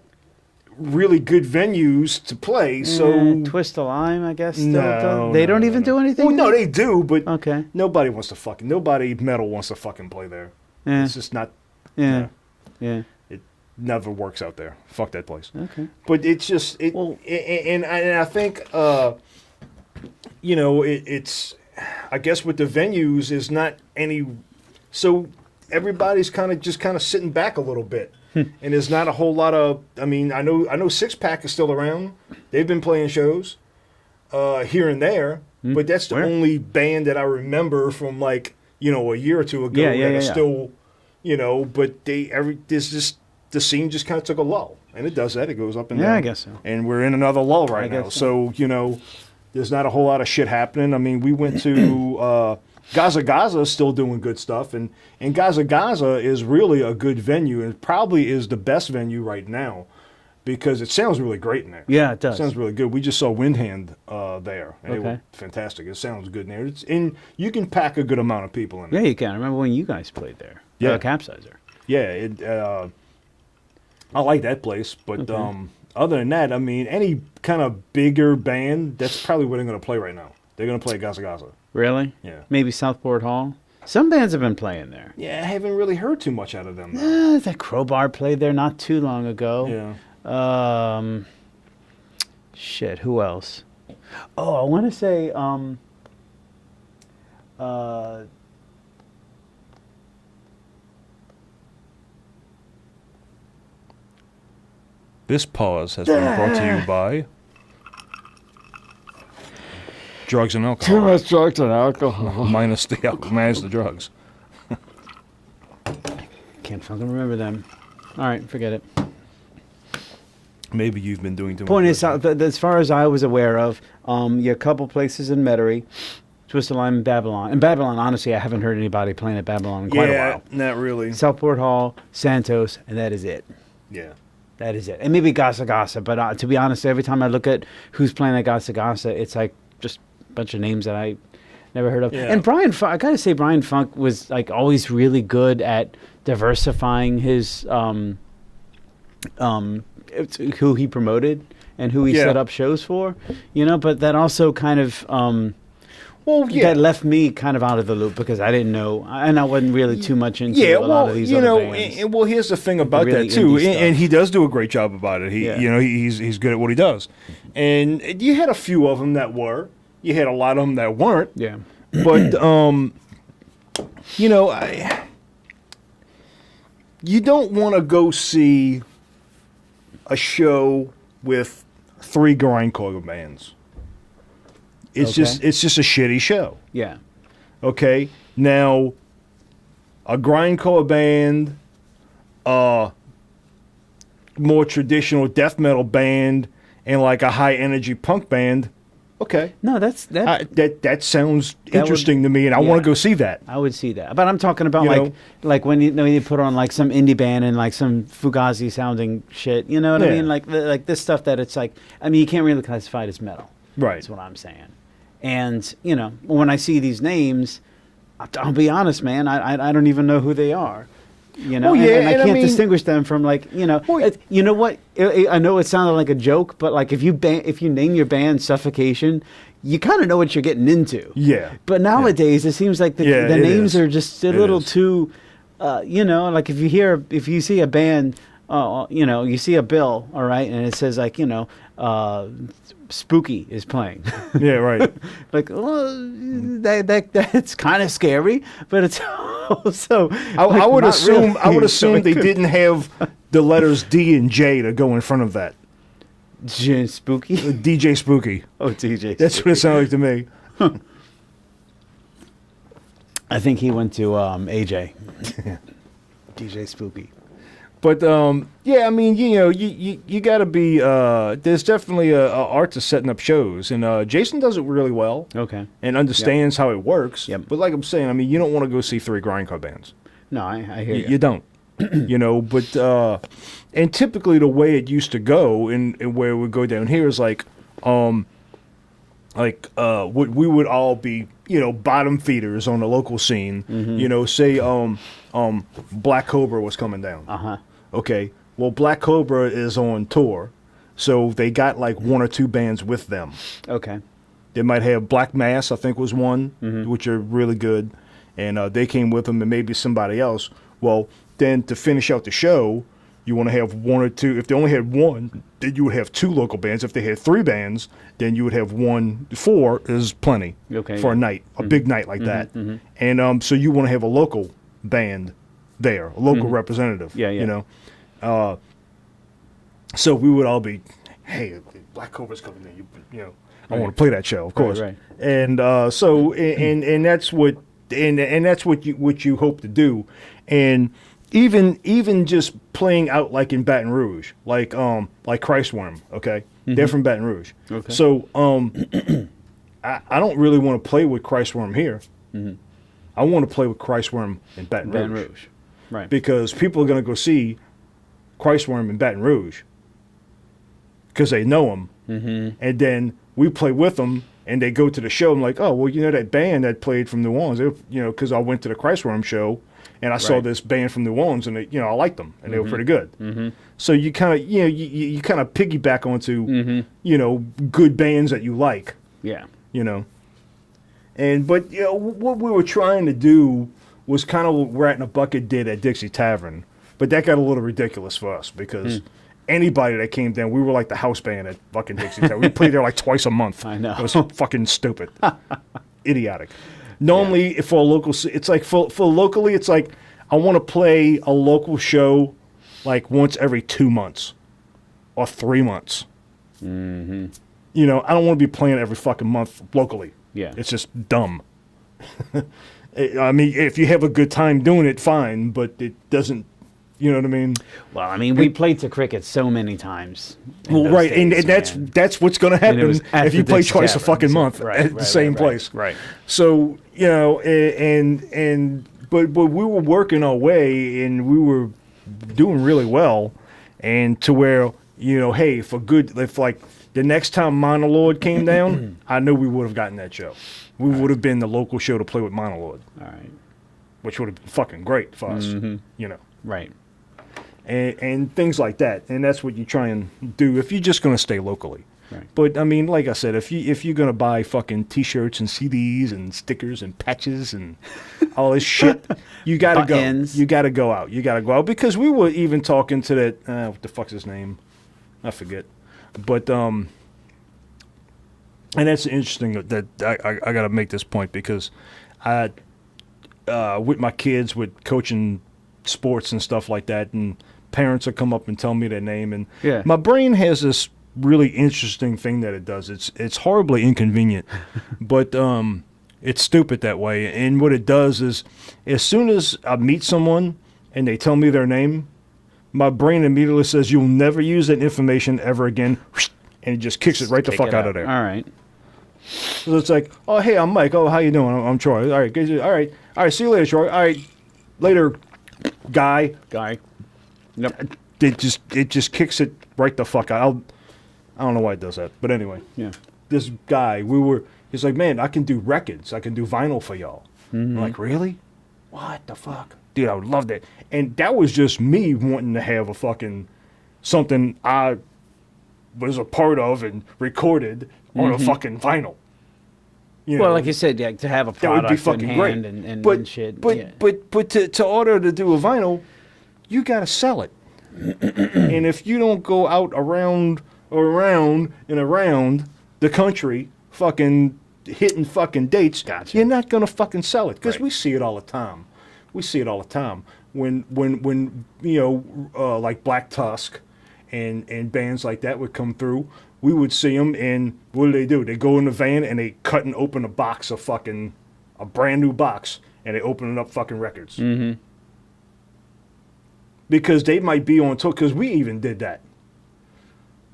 really good venues to play, so Twist the Lime, I guess. No, they don't even do anything. Well, no, they do, but okay. Nobody metal wants to fucking play there. Yeah. It's just not. Yeah. It never works out there. Fuck that place. Okay. But it's just and I think it's I guess with the venues is not any, so everybody's kind of sitting back a little bit. And there's not a whole lot of, I mean, I know Six Pack is still around. They've been playing shows here and there, but that's the only band that I remember from like, a year or two ago that is still, but there's just, the scene just kind of took a lull. And it does that. It goes up and down. Yeah, I guess so. And we're in another lull right now. So, there's not a whole lot of shit happening. I mean, we went to Gaza Gaza is still doing good stuff, and Gaza Gaza is really a good venue, and probably is the best venue right now because it sounds really great in there. Yeah, it does. It sounds really good. We just saw Windhand there, and they were Okay. fantastic. It sounds good in there. And you can pack a good amount of people in there. Yeah, you can. I remember when you guys played there. Yeah. Capsizer. Yeah, I like that place, but other than that, I mean, any kind of bigger band, that's probably what they're going to play right now. They're going to play Gaza Gaza. Really? Yeah. Maybe Southport Hall. Some bands have been playing there. Yeah, I haven't really heard too much out of them, though. That Crowbar played there not too long ago. Yeah. Shit, who else? Oh, I want to say, This pause has been brought to you by drugs and alcohol. too much drugs and alcohol. minus the drugs. Can't fucking remember them. All right, forget it. Maybe you've been doing too much. Point is, as far as I was aware of, you have a couple places in Metairie, Twist of Lime, and Babylon. And Babylon, honestly, I haven't heard anybody playing at Babylon in quite a while. Not really. Southport Hall, Santos, and that is it. Yeah. That is it. And maybe Gaza Gaza, but to be honest, every time I look at who's playing at Gaza Gaza, it's like just a bunch of names that I never heard of. Yeah. And Brian Funk, I got to say, Brian Funk was like always really good at diversifying his who he promoted and who he set up shows for, but that also kind of Well, yeah. that left me kind of out of the loop because I didn't know, and I wasn't really too much into Yeah, a lot of these you other know, bands. well, here's the thing about really that too, indie and stuff. he does do a great job about it. Yeah. He's good at what he does, and you had a few of them that were, you had a lot of them that weren't, Yeah. but you don't want to go see a show with 3 grindcore bands. It's Okay. it's just a shitty show. Yeah. Okay, now a grindcore band, more traditional death metal band, and like a high energy punk band. Okay, No, that. that sounds would- interesting to me, and I want yeah. to go see that. I would see that, but I'm talking about You like know? like when you put on like some indie band and like some Fugazi sounding shit. You know what I Yeah. mean? Like like this stuff that it's like. I mean, you can't really classify it as metal. Right. That's what I'm saying. And you know, when I see these names, I'll be honest, man. I don't even know who they are. You know, Well, yeah, and I and I can't mean- distinguish them from like you know. Well, You know what? I know it sounded like a joke, but like if you name your band Suffocation, you kind of know what you're getting into. Yeah. But nowadays, it seems like the Yeah, it names is. are just a It little is. too, you know, like if you see a band, you know, you see a bill, all right, and it says like, you know, Spooky is playing. Yeah, right. Like, well, that's kind of scary, but it's also. I would not assume really. So it they could- didn't have the letters D and J to go in front of that. Spooky. DJ Spooky. Oh, DJ. That's what it sounded like to me. I think he went to AJ. DJ Spooky. But yeah, I mean, you know, you got to be. There's definitely a art to setting up shows, and Jason does it really well Okay. and understands how it works. Yep. But like I'm saying, I mean, you don't want to go see 3 grindcore bands. No, I hear You don't. You know, but and typically the way it used to go and where it would go down here is like what we would all be, you know, bottom feeders on the local scene. You know, say Black Cobra was coming down. Uh-huh. Okay. Well, Black Cobra is on tour, so they got like 1 or 2 bands with them. Okay. They might have Black Mass, I think was one, Mm-hmm. which are really good, and they came with them, and maybe somebody else. Well, then to finish out the show, you want to have 1 or 2. If they only had 1, then you would have 2 local bands. If they had 3 bands, then you would have 1. 4 is plenty Okay, for a yeah. night, a big night like that. And so you want to have a local band there, a local representative. Yeah, yeah. You know, so we would all be, hey, Black Cobra's coming in. You know, I want to play that show, of course. right. And so and that's what and that's what you hope to do. And even just playing out like in Baton Rouge, like Christworm, okay? They're from Baton Rouge. Okay. So I don't really want to play with Christworm here. I want to play with Christworm in Baton Baton Rouge. Rouge. Right. Because people are going to go see Christworm in Baton Rouge because they know him. And then we play with them, and they go to the show. I'm like, oh, well, you know that band that played from New Orleans, you know, because I went to the Christworm show, and I saw Right. this band from New Orleans, and they, you know, I liked them, and they were pretty good. So you kind of, you know, you kind of piggyback onto, you know, good bands that you like, Yeah. you know. But you know, what we were trying to do was kind of what Rat in a Bucket did at Dixie Tavern, but that got a little ridiculous for us because anybody that came down, we were like the house band at fucking Dixie Tavern. We played there like twice a month. I know. It was fucking stupid, idiotic. Normally, for a local, it's like for locally, it's like I want to play a local show like once every 2 months or 3 months. You know, I don't want to be playing every fucking month locally. Yeah. It's just dumb. I mean, if you have a good time doing it, fine, but it doesn't, you know what I mean? Well, I mean, we played to cricket so many times. in Well, those right, and days, man. that's what's going to And it happen was at if you the play Dixie twice a Tavern, fucking so- month right, at the right, same right, place. right. So, you know, but we were working our way, and we were doing really well, and to where, you know, hey, if like the next time Monolord came down, I knew we would have gotten that show. We would have been the local show to play with Monolord, All right. which would have been fucking great for us, you know. Right. And things like that. And that's what you try and do if you're just going to stay locally. Right. But I mean, like I said, if you're gonna buy fucking T-shirts and CDs and stickers and patches and all this shit, you gotta Buttons. go. You gotta go out. You gotta go out because we were even talking to that. What the fuck's his name? I forget. But and that's interesting that I gotta make this point because I with my kids with coaching sports and stuff like that, and parents will come up and tell me their name, and Yeah. my brain has this really interesting thing that it does. It's horribly inconvenient, but it's stupid that way. And what it does is, as soon as I meet someone and they tell me their name, my brain immediately says, "You'll never use that information ever again," and it just kicks it right the Kick fuck it out of there. All right. So it's like, "Oh, hey, I'm Mike. Oh, how you doing? I'm Troy. All right, good. All right. See you later, Troy. All right, later, guy." Guy. Yep. It just kicks it right the fuck out. I don't know why it does that, but anyway, Yeah. this guy, he's like, "Man, I can do records. I can do vinyl for y'all." I'm like, "Really? What the fuck, dude? I would love that." And that was just me wanting to have a fucking something I was a part of and recorded on a fucking vinyl. You Well, know? like you said, yeah, to have a That product would be fucking in great. hand and but, and shit. But yeah. but to order to do a vinyl, you gotta sell it. And if you don't go out around the country, fucking hitting fucking dates, Gotcha. you're not gonna fucking sell it because Right. we see it all the time. We see it all the time when like Black Tusk and bands like that would come through. We would see them, and what do? They go in the van and they cut and open a box of fucking a brand new box, and they open it up fucking records. Mm-hmm. Because they might be on tour. Because we even did that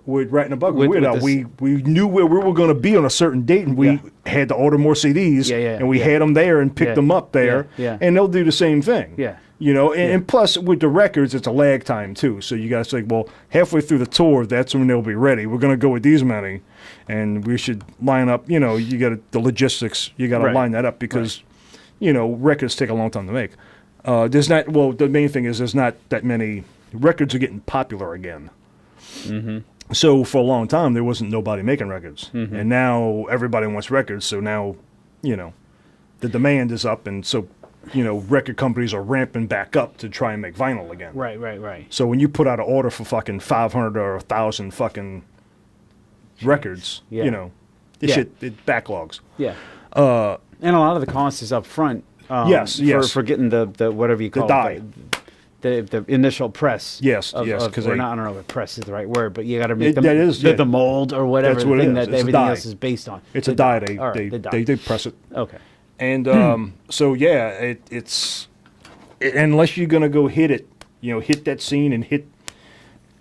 with Rat in a Bucket. We knew where we were going to be on a certain date, and we had to order more CDs. And we had them there and picked them up there. And they'll do the same thing. Yeah. You know, and plus with the records, it's a lag time too. So you got to say, well, halfway through the tour, that's when they'll be ready. We're going to go with these many, and we should line up. You know, you got the logistics. You got to line that up because, you know, records take a long time to make. There's not. Well, the main thing is there's not that many records are getting popular again. Mm-hmm. So for a long time there wasn't nobody making records, and now everybody wants records. So now, you know, the demand is up, and so. You know, record companies are ramping back up to try and make vinyl again. Right. So when you put out an order for fucking 500 or 1,000 fucking records, you know, this shit, it backlogs. Yeah. And a lot of the cost is up front. Yes. For getting the whatever you call die. The initial press. Yes, Of, because or not, I don't know if press is the right word, but you got to make that is, the mold or whatever That's what it thing is. that It's a everything die. else is based on. it's a die. All right, the die. They press it. Okay. And so yeah, it's unless you're gonna go hit it, you know, hit that scene and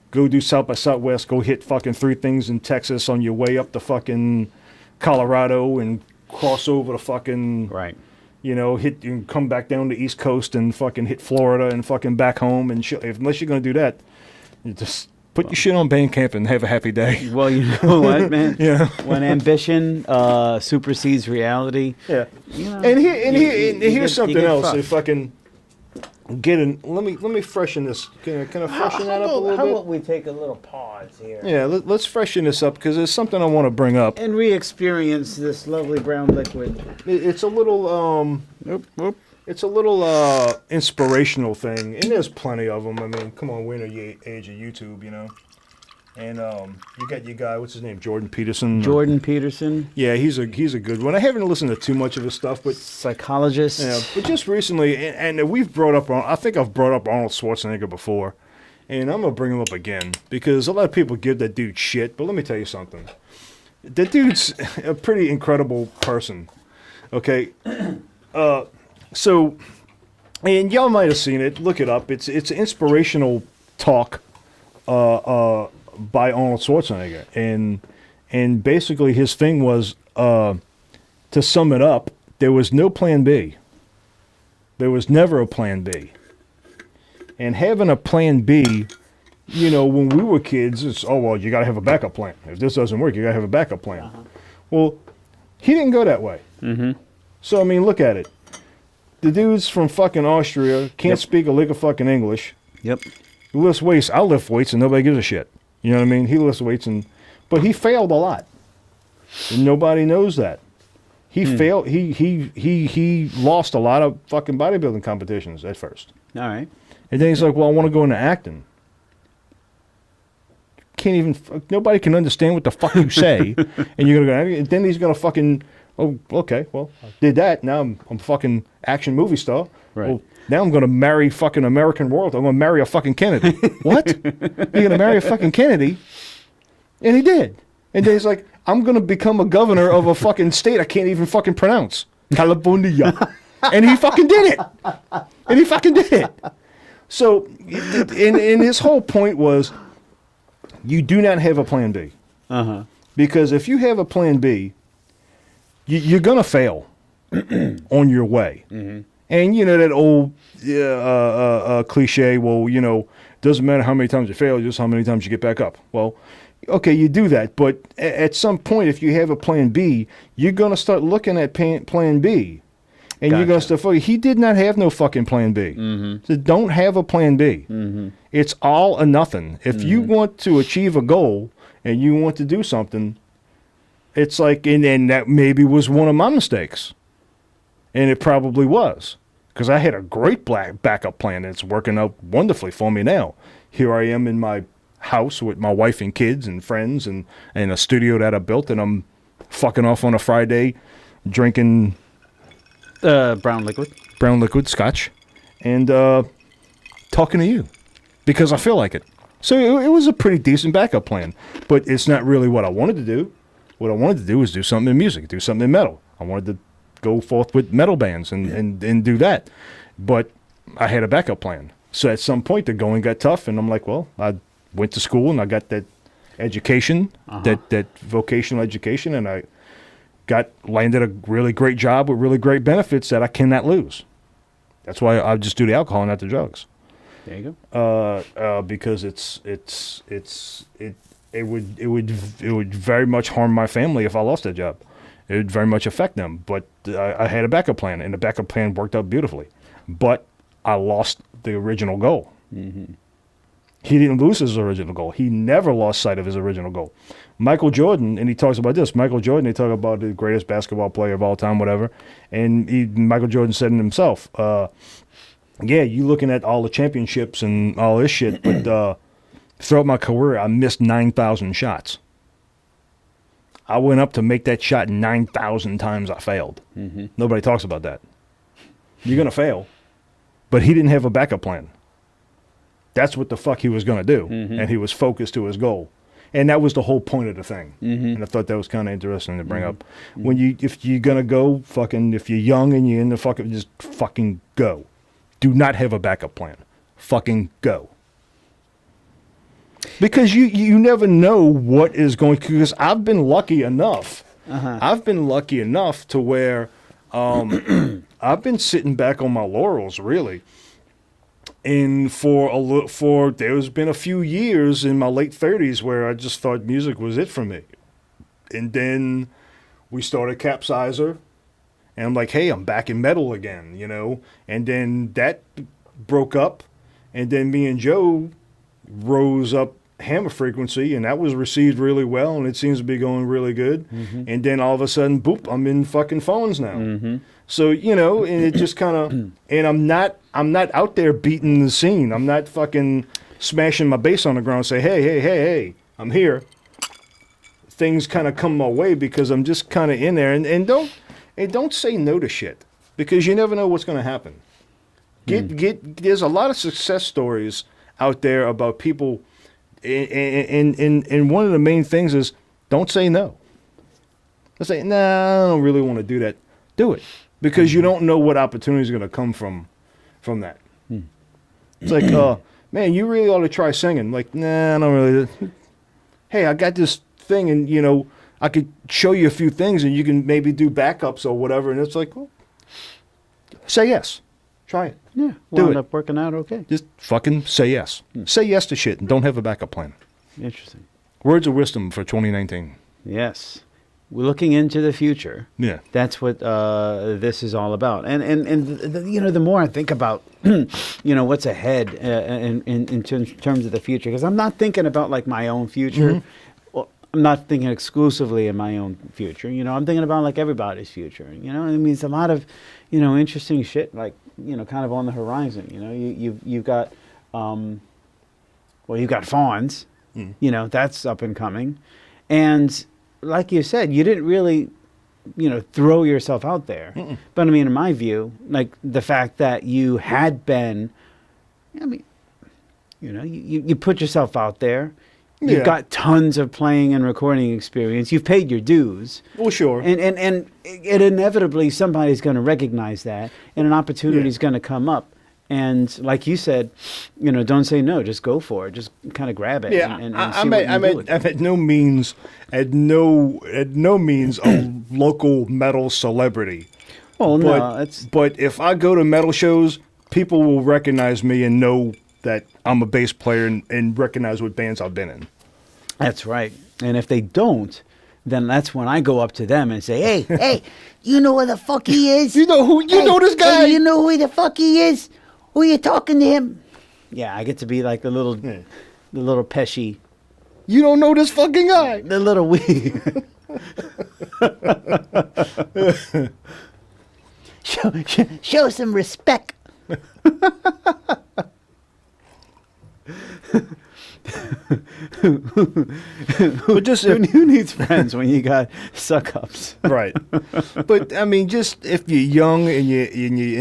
go do South by Southwest, go hit fucking 3 things in Texas on your way up to fucking Colorado and cross over to fucking Right. you know, hit and come back down the East Coast and fucking hit Florida and fucking back home and shit. Unless you're gonna do that, you just put your shit on Bandcamp and have a happy day. Well, you know what, man? Yeah. When ambition supersedes reality. Yeah. You know, And you here's get something else. fucked. If I can get in, let me freshen this. Can I freshen that up a little How bit? about we take a little pause here? Yeah, let's freshen this up because there's something I want to bring up. And re-experience this lovely brown liquid. It's a little it's a little inspirational thing, and there's plenty of them. I mean, come on, we're in the age of YouTube, you know. And you got your guy, what's his name, Jordan Peterson. Jordan Peterson, Yeah, he's a good one. I haven't listened to too much of his stuff, but psychologist. yeah, but just recently, and we've brought up, I think I've brought up Arnold Schwarzenegger before, and I'm going to bring him up again, because a lot of people give that dude shit, but let me tell you something. That dude's a pretty incredible person, okay? So, and y'all might have seen it, look it up, it's inspirational talk by Arnold Schwarzenegger, and basically his thing was, to sum it up, there was no plan B. There was never a plan B. And having a plan B, you know, when we were kids, it's, oh, well, you got to have a backup plan. If this doesn't work, you got to have a backup plan. Well, he didn't go that way. So, I mean, look at it. The dude's from fucking Austria, can't speak a lick of fucking English. Yep. He lifts weights. I lift weights and nobody gives a shit. You know what I mean? He lifts weights, But he failed a lot. And nobody knows that. He failed. He lost a lot of fucking bodybuilding competitions at first. All right. And then he's like, well, I want to go into acting. Can't even, nobody can understand what the fuck you say. And you're going to go, and then he's going to fucking, oh, okay, well, I did that. Now I'm fucking action movie star. Right. Well, now I'm going to marry fucking American royalty. I'm going to marry a fucking Kennedy. What? You're going to marry a fucking Kennedy? And he did. And then he's like, I'm going to become a governor of a fucking state I can't even fucking pronounce. California. And he fucking did it. So, and his whole point was, you do not have a plan B. Uh-huh. Because if you have a plan B, you're going to fail on your way. Mm-hmm. And, you know, that old cliche, well, you know, doesn't matter how many times you fail, just how many times you get back up. Well, okay, you do that. But at some point, if you have a plan B, you're going to start looking at plan B. And you're going to start, he did not have no fucking plan B. Mm-hmm. So don't have a plan B. Mm-hmm. It's all or nothing. If you want to achieve a goal and you want to do something, it's like, and that maybe was one of my mistakes. And it probably was. Because I had a great backup plan. And it's working out wonderfully for me now. Here I am in my house with my wife and kids and friends and a studio that I built. And I'm fucking off on a Friday drinking brown liquid scotch, and talking to you because I feel like it. So it was a pretty decent backup plan, but it's not really what I wanted to do. What I wanted to do was do something in music, do something in metal. I wanted to go forth with metal bands and do that, but I had a backup plan. So at some point the going got tough, and I'm like, well, I went to school and I got that education, that vocational education, and I landed a really great job with really great benefits that I cannot lose. That's why I just do the alcohol and not the drugs. There you go. Because it would very much harm my family if I lost that job. It would very much affect them. But I had a backup plan, and the backup plan worked out beautifully. But I lost the original goal. Mm-hmm. He didn't lose his original goal. He never lost sight of his original goal. Michael Jordan, and he talks about this. Michael Jordan, they talk about the greatest basketball player of all time, whatever. And Michael Jordan said it himself, yeah, you looking at all the championships and all this shit, but throughout my career, I missed 9,000 shots. I went up to make that shot 9,000 times. I failed. Mm-hmm. Nobody talks about that. You're going to fail. But he didn't have a backup plan. That's what the fuck he was going to do. Mm-hmm. And he was focused to his goal. And that was the whole point of the thing. Mm-hmm. And I thought that was kind of interesting to bring up. When if you're going to go fucking, if you're young and you're in the fucking, just fucking go. Do not have a backup plan. Fucking go. Because you never know what is going to, because I've been lucky enough. I've been lucky enough to where I've been sitting back on my laurels, really. And there's been a few years in my late 30s where I just thought music was it for me. And then we started Capsizer, and I'm like, hey, I'm back in metal again, you know? And then that broke up, and then me and Joe rose up Hammer Frequency, and that was received really well, and it seems to be going really good. Mm-hmm. And then all of a sudden, boop, I'm in fucking phones now. Mm-hmm. So, you know, and it just kind of, and I'm not out there beating the scene. I'm not fucking smashing my bass on the ground and say, hey, I'm here. Things kind of come my way because I'm just kind of in there. And don't say no to shit, because you never know what's going to happen. There's a lot of success stories out there about people, and one of the main things is don't say no. Don't say, nah, I don't really want to do that. Do it. Because you don't know what opportunity is going to come from that. It's like, man, you really ought to try singing. Like, nah, I don't really. Hey, I got this thing, and, you know, I could show you a few things, and you can maybe do backups or whatever. And it's like, well, say yes. Try it. Yeah, we'll end up working out okay. Just fucking say yes. Say yes to shit and don't have a backup plan. Interesting. Words of wisdom for 2019. Yes. We're looking into the future. Yeah. That's what this is all about. And you know, the more I think about, you know, what's ahead in terms of the future, because I'm not thinking about, like, my own future. Mm-hmm. Well, I'm not thinking exclusively of my own future. You know, I'm thinking about like everybody's future. You know, I mean, it's a lot of, you know, interesting shit, like, you know, kind of on the horizon. You know, you've got, well, you've got Fawns. You know, that's up and coming, and like you said, you didn't really, you know, throw yourself out there. But I mean, in my view, like the fact that you had been, I mean, you know, you put yourself out there. You've got tons of playing and recording experience. You've paid your dues. Well, sure. And it inevitably somebody's going to recognize that, and an opportunity is going to come up. And like you said, you know, don't say no. Just go for it. Just kind of grab it. Yeah, and I'm at no means a local metal celebrity. Oh but, no, it's but if I go to metal shows, people will recognize me and know that I'm a bass player and recognize what bands I've been in. That's right. And if they don't, then that's when I go up to them and say, hey, you know who the fuck he is? You know know this guy? Hey, you know who the fuck he is? Who are you talking to him? Yeah, I get to be like the little Pesci. You don't know this fucking guy. The little wee. show some respect. But just who needs friends when you got suck ups? Right. But I mean, just if you're young and you're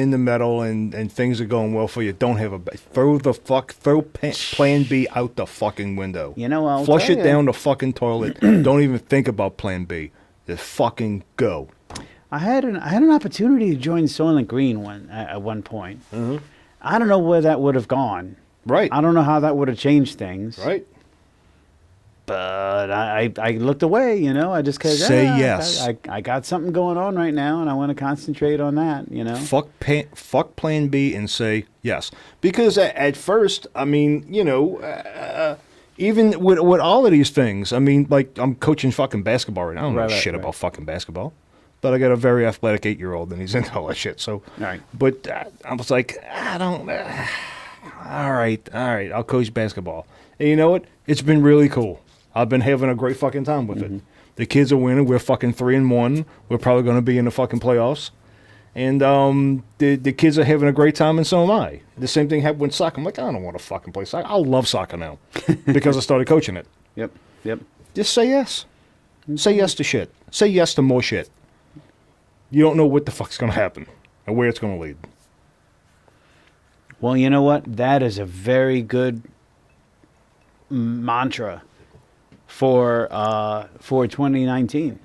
into metal and things are going well for you, don't have throw Plan B out the fucking window. You know, I'll flush tell it you. down the fucking toilet. Don't even think about Plan B. Just fucking go. I had an opportunity to join Soylent Green at one point. Mm-hmm. I don't know where that would have gone. Right. I don't know how that would have changed things. Right. But I looked away, you know. I just say yes. I got something going on right now, and I want to concentrate on that, you know. Fuck Plan B and say yes. Because at first, I mean, you know, even with all of these things, I mean, like I'm coaching fucking basketball right now. I don't know shit about fucking basketball. But I got a very athletic 8-year-old, and he's into all that shit. So, all right. But I was like, I don't. All right, I'll coach basketball. And you know what? It's been really cool. I've been having a great fucking time with it. The kids are winning. We're fucking 3-1. We're probably going to be in the fucking playoffs. And the kids are having a great time, and so am I. The same thing happened with soccer. I'm like, I don't want to fucking play soccer. I love soccer now because I started coaching it. Yep. Just say yes. Say yes to shit. Say yes to more shit. You don't know what the fuck's going to happen and where it's going to lead. Well, you know what? That is a very good mantra for 2019.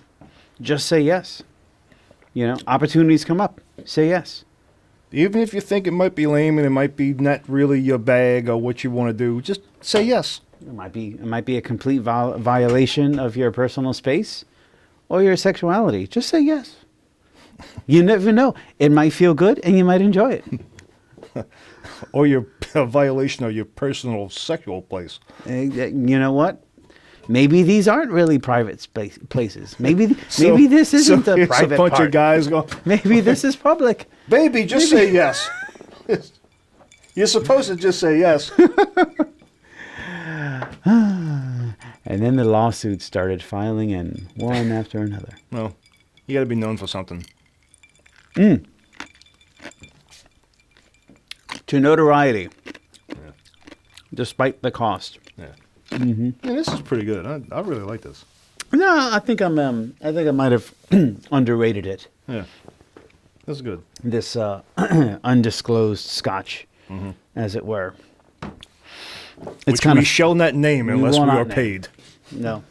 Just say yes. You know, opportunities come up. Say yes. Even if you think it might be lame and it might be not really your bag or what you want to do, just say yes. It might be a complete violation of your personal space or your sexuality. Just say yes. You never know. It might feel good and you might enjoy it. Or a violation of your personal sexual place. You know what? Maybe these aren't really private places. Maybe this isn't the private a bunch part. of guys going, Maybe this is public. Baby, just say yes. You're supposed to just say yes. And then the lawsuits started filing in, one after another. No, you got to be known for something. To notoriety, despite the cost. Yeah. Yeah, this is pretty good. I really like this. No, I think I might have underrated it. Yeah, that's good. This undisclosed scotch, as it were. It's kind of, we shall not name unless we are paid. No.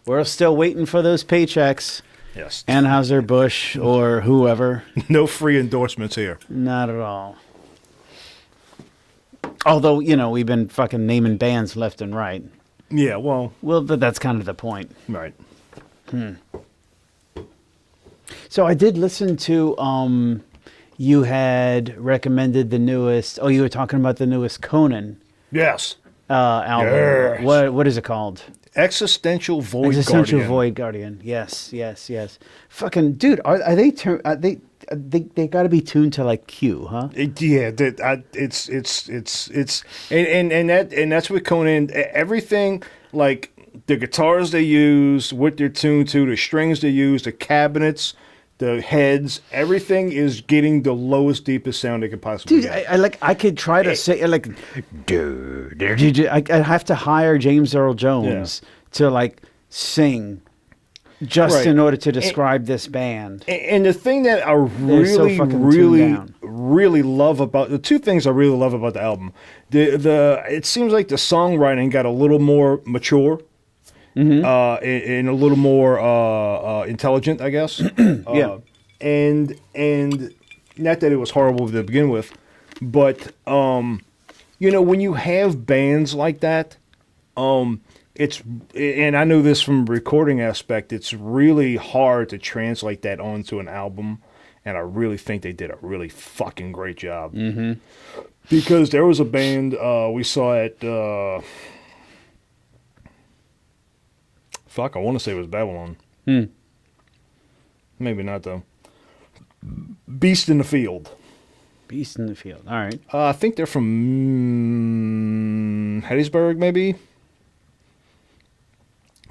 We're still waiting for those paychecks. Yes. Anheuser-Busch or whoever. No free endorsements here. Not at all. Although, you know, we've been fucking naming bands left and right. Yeah, well, but that's kind of the point. Right. So I did listen to, you had recommended the newest, you were talking about the newest Conan. Yes. Album. Yes. What is it called? Existential Void Existential Guardian. Void Guardian. Yes. Fucking dude, are they they got to be tuned to like Q, huh? It's and that's with Conan. Everything like the guitars they use, what they're tuned to, the strings they use, the cabinets, the heads, everything is getting the lowest, deepest sound they could possibly Dude, get. I could try to say like, dude, I have to hire James Earl Jones to like sing just Right. in order to describe this band. And the thing that I They're so really, fucking tuned really, down. really love about the two things I really love about the album, it seems like the songwriting got a little more mature, and a little more intelligent, I guess. Yeah. And not that it was horrible to begin with, but you know, when you have bands like that, it's, and I know this from a recording aspect, it's really hard to translate that onto an album, and I really think they did a really fucking great job. Mm-hmm. Because there was a band we saw at, I want to say it was Babylon. Maybe not, though. Beast in the Field. Beast in the Field. All right. I think they're from Hattiesburg, maybe?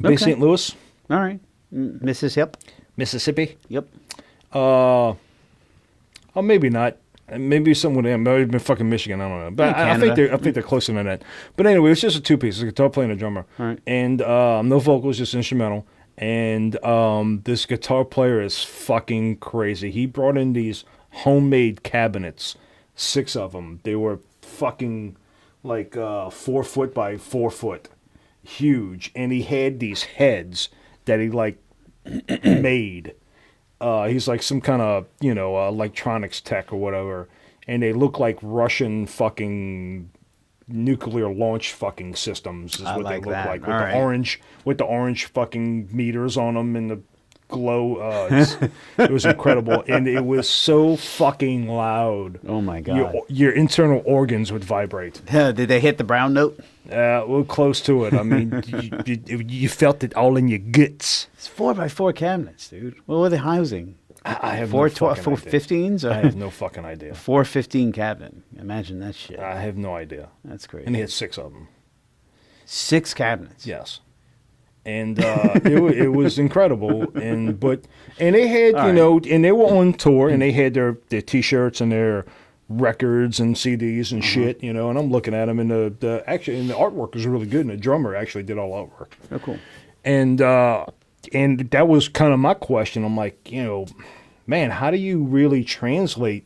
Bay Okay. St. Louis, All right. Mrs. Hip. Mississippi. Yep. Oh, maybe not. Maybe someone in maybe fucking Michigan. I don't know, but I think they're closer than that. But anyway, it's just a two-piece: a guitar player and a drummer, All right. and no vocals, just instrumental. And this guitar player is fucking crazy. He brought in these homemade cabinets, 6 of them. They were fucking like 4 foot by 4 foot, huge, and he had these heads that he like made. He's like some kind of, you know, electronics tech or whatever, and they look like Russian fucking nuclear launch fucking systems is I what like they look that. like with All the right. orange fucking meters on them and the glow. It was incredible, and it was so fucking loud. Oh my God. Your internal organs would vibrate. Did they hit the brown note? Well, close to it. I mean, you felt it all in your guts. It's 4x4 cabinets, dude. What were they housing? I have Four no fucking idea. 15s? I have no fucking idea. 415 cabinet. Imagine that shit. I have no idea. That's crazy. And he had 6 of them. 6 cabinets. Yes. And it was incredible, and they had All you know, and they were on tour, and they had their T-shirts and their records and CDs and shit, you know. And I'm looking at them, and the artwork was really good, and the drummer actually did all the artwork. Oh, cool. And that was kind of my question. I'm like, you know, man, how do you really translate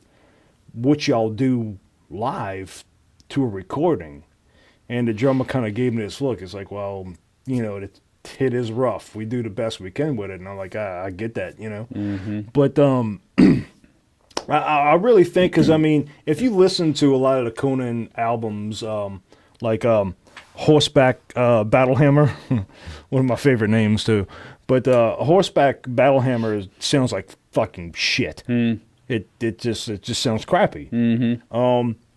what y'all do live to a recording? And the drummer kind of gave me this look. It's like, well, you know, it is rough. We do the best we can with it. And I'm like, I get that, you know. Mm-hmm. But I really think, because, I mean, if you listen to a lot of the Conan albums, like Horseback Battlehammer, one of my favorite names, too. But Horseback Battlehammer sounds like fucking shit. It just sounds crappy.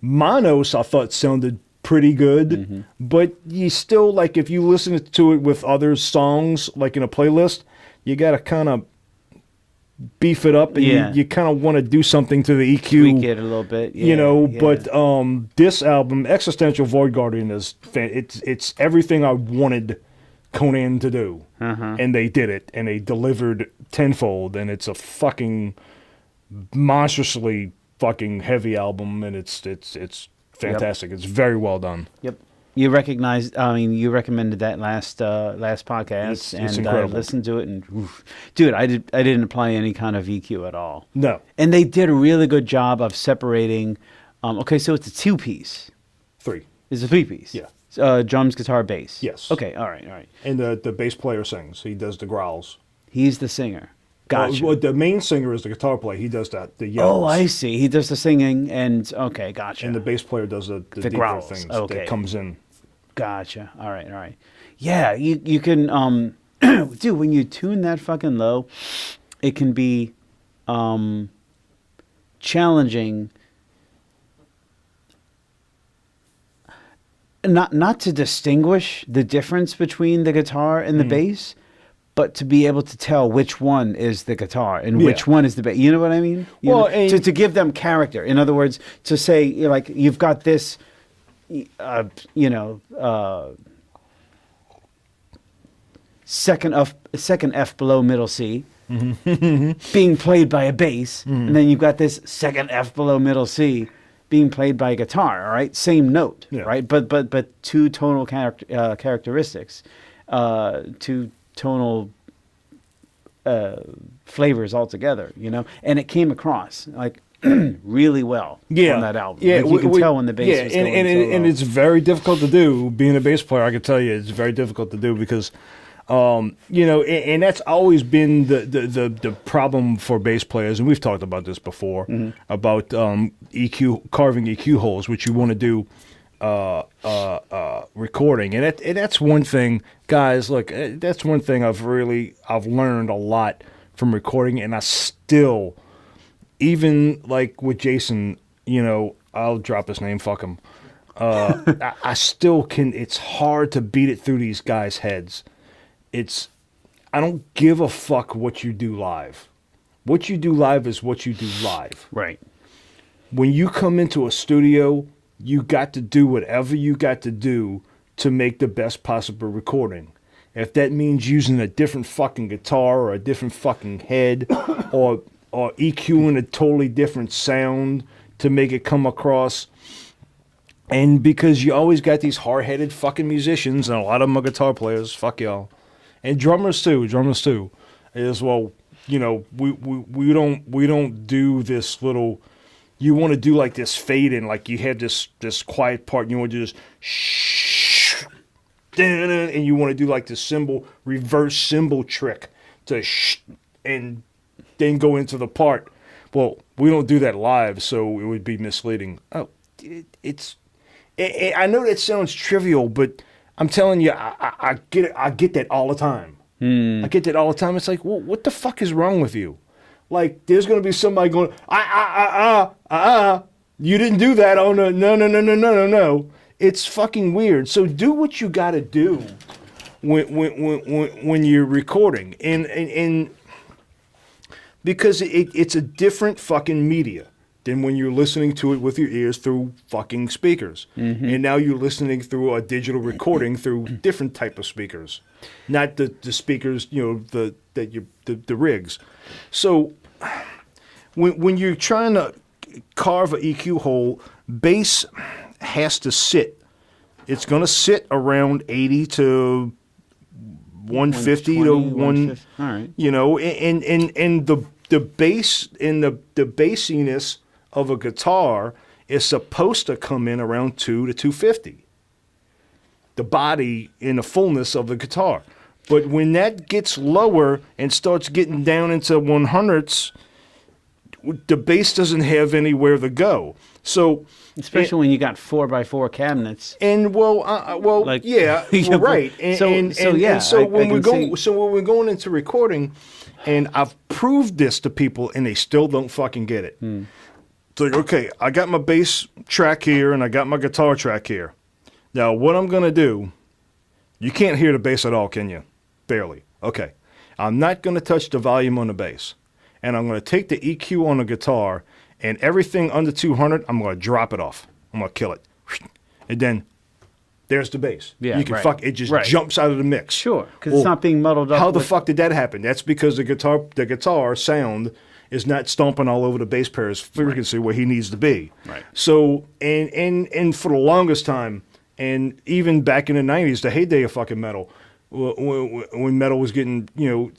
Manos, I thought, sounded pretty good, but you still, like, if you listen to it with other songs, like in a playlist, you got to kind of beef it up, and you kind of want to do something to the EQ. Tweak it a little bit. Yeah, you know, yeah. but this album, Existential Void Guardian, is it's everything I wanted Conan to do, and they did it, and they delivered tenfold, and it's a fucking monstrously fucking heavy album, and it's fantastic. It's very well done. Yep. You recommended that last podcast, It's and I incredible. listened to it, and oof. Dude, I didn't apply any kind of EQ at all. No, And they did a really good job of separating. Okay, so it's a 2-piece. 3. It's a 3-piece. Yeah. Drums, guitar, bass. Yes. Okay. All right. And the bass player sings. He does the growls. He's the singer. Gotcha. Well, the main singer is the guitar player. He does the yells. Oh, I see. He does the singing, and okay, gotcha. And the bass player does the deeper growls. things Okay. that comes in. Gotcha. All right. Yeah, you can, dude, when you tune that fucking low, it can be challenging. Not to distinguish the difference between the guitar and the bass, but to be able to tell which one is the guitar and which one is the bass. You know what I mean? Well, to give them character. In other words, to say, like, you've got this, second F below middle C, being played by a bass, and then you've got this second F below middle C being played by a guitar. All right, same note, Yeah. right? But two tonal characteristics, two tonal flavors altogether, you know, and it came across like really well on that album. Yeah, Like, you can tell when the bass was going and it's very difficult to do. Being a bass player, I can tell you, it's very difficult to do because, you know, and that's always been the problem for bass players. And we've talked about this before about EQ carving EQ holes, which you want to do recording, and that's one thing, guys. Look, that's one thing I've learned a lot from recording, and I still. Even like with Jason, you know, I'll drop his name, fuck him. I still can, it's hard to beat it through these guys' heads. I don't give a fuck what you do live. What you do live is what you do live. Right. When you come into a studio, you got to do whatever you got to do to make the best possible recording. If that means using a different fucking guitar or a different fucking head or EQing a totally different sound to make it come across. And because you always got these hard-headed fucking musicians, and a lot of them are guitar players, fuck y'all. And drummers too, is, well, you know, we don't do this little, you want to do like this fade in, like you have this quiet part, and you want to do this shh, and you want to do like the reverse cymbal trick to shh, and then go into the part. Well, we don't do that live, so it would be misleading. Oh, I know that sounds trivial, but I'm telling you, I get it. I get that all the time. I get that all the time. It's like, well, what the fuck is wrong with you? Like, there's going to be somebody going, you didn't do that. Oh, no. It's fucking weird. So do what you got to do when you're recording. And because it's a different fucking media than when you're listening to it with your ears through fucking speakers. And now you're listening through a digital recording through different type of speakers, not the speakers, you know, the rigs. So when you're trying to carve an EQ hole, bass has to sit. It's going to sit around 80 to 150 to 150, all right. You know, and the bass and the bassiness of a guitar is supposed to come in around 2 to 250. The body in the fullness of the guitar. But when that gets lower and starts getting down into 100s, the bass doesn't have anywhere to go. So, especially when you got 4x4 cabinets. And well, like, yeah, yeah, right. And so when we're going into recording, and I've proved this to people, and they still don't fucking get it. It's like, okay, I got my bass track here, and I got my guitar track here. Now, what I'm gonna do, you can't hear the bass at all, can you? Barely. Okay, I'm not gonna touch the volume on the bass, and I'm gonna take the EQ on the guitar. And everything under 200, I'm going to drop it off. I'm going to kill it. And then there's the bass. Yeah, you can right. fuck it, just jumps out of the mix. Sure, because it's not being muddled up. How the fuck did that happen? That's because the guitar sound is not stomping all over the bass player's frequency where he needs to be. Right. So, and for the longest time, and even back in the 90s, the heyday of fucking metal, when metal was getting, you know,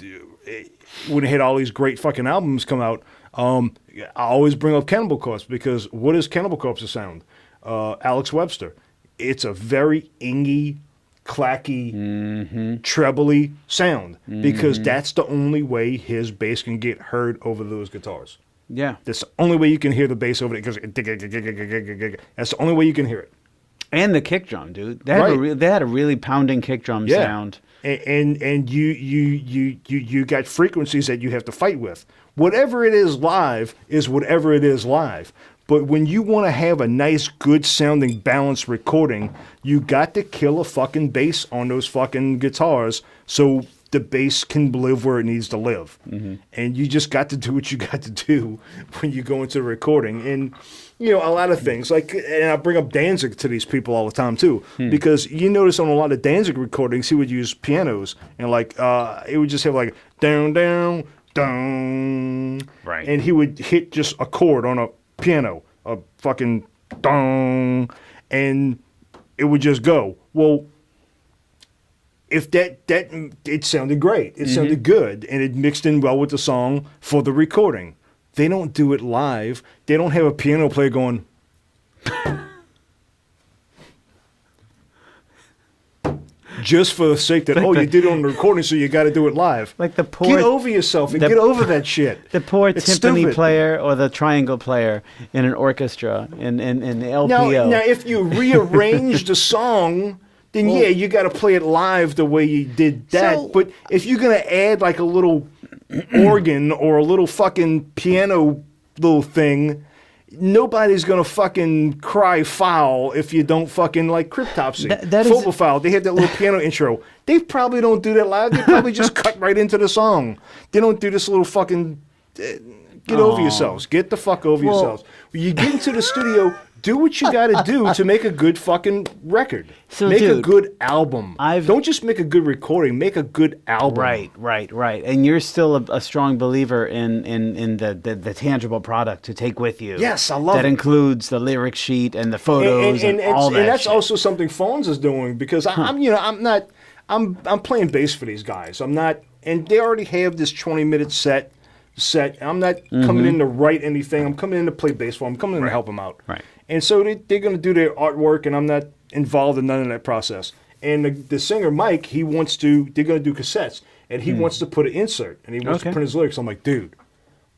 when it had all these great fucking albums come out, I always bring up Cannibal Corpse because what is Cannibal Corpse's sound? Alex Webster. It's a very ingy, clacky, trebly sound because that's the only way his bass can get heard over those guitars. Yeah. That's the only way you can hear the bass over it because that's the only way you can hear it. And the kick drum, dude. They had a really pounding kick drum sound. And you got frequencies that you have to fight with. Whatever it is live is whatever it is live. But when you want to have a nice, good sounding, balanced recording, you got to kill a fucking bass on those fucking guitars so the bass can live where it needs to live. And you just got to do what you got to do when you go into the recording. And, you know, a lot of things, like, and I bring up Danzig to these people all the time too, because you notice on a lot of Danzig recordings, he would use pianos and like, it would just have like, down, down, down. Right. And he would hit just a chord on a piano, a fucking dong, and it would just go. Well, if that it sounded great. It sounded good, and it mixed in well with the song for the recording. They don't do it live. They don't have a piano player going. Just for the sake that, you did it on the recording, so you got to do it live. Like the poor... Get over yourself and get over that shit. The poor It's timpani stupid. player or the triangle player in an orchestra in the LPO. Now, if you rearrange the song, then Well- yeah, you got to play it live the way you did that. So- But if you're going to add like a little organ or a little fucking piano little thing, nobody's going to fucking cry foul if you don't fucking like Cryptopsy. That is- Foul, they have that little piano intro. They probably don't do that live. They probably just cut right into the song. They don't do this little fucking... Get over yourselves. Get the fuck over Well- yourselves. When you get into the studio, do what you got to do to make a good fucking record. So, make a dude, good album. I've- Don't just make a good recording. Make a good album. Right. And you're still a strong believer in the tangible product to take with you. Yes, I love that it. includes the lyric sheet and the photos and, all that. And that's shit. also something Phones is doing because I'm playing bass for these guys. I'm not, and they already have this 20-minute set. I'm not coming in to write anything. I'm coming in to play bass for them. I'm coming in to help them out. Right. And so they're going to do their artwork, and I'm not involved in none of that process. And the singer, Mike, they're going to do cassettes, and he wants to put an insert, and he wants to Okay. print his lyrics. I'm like, dude,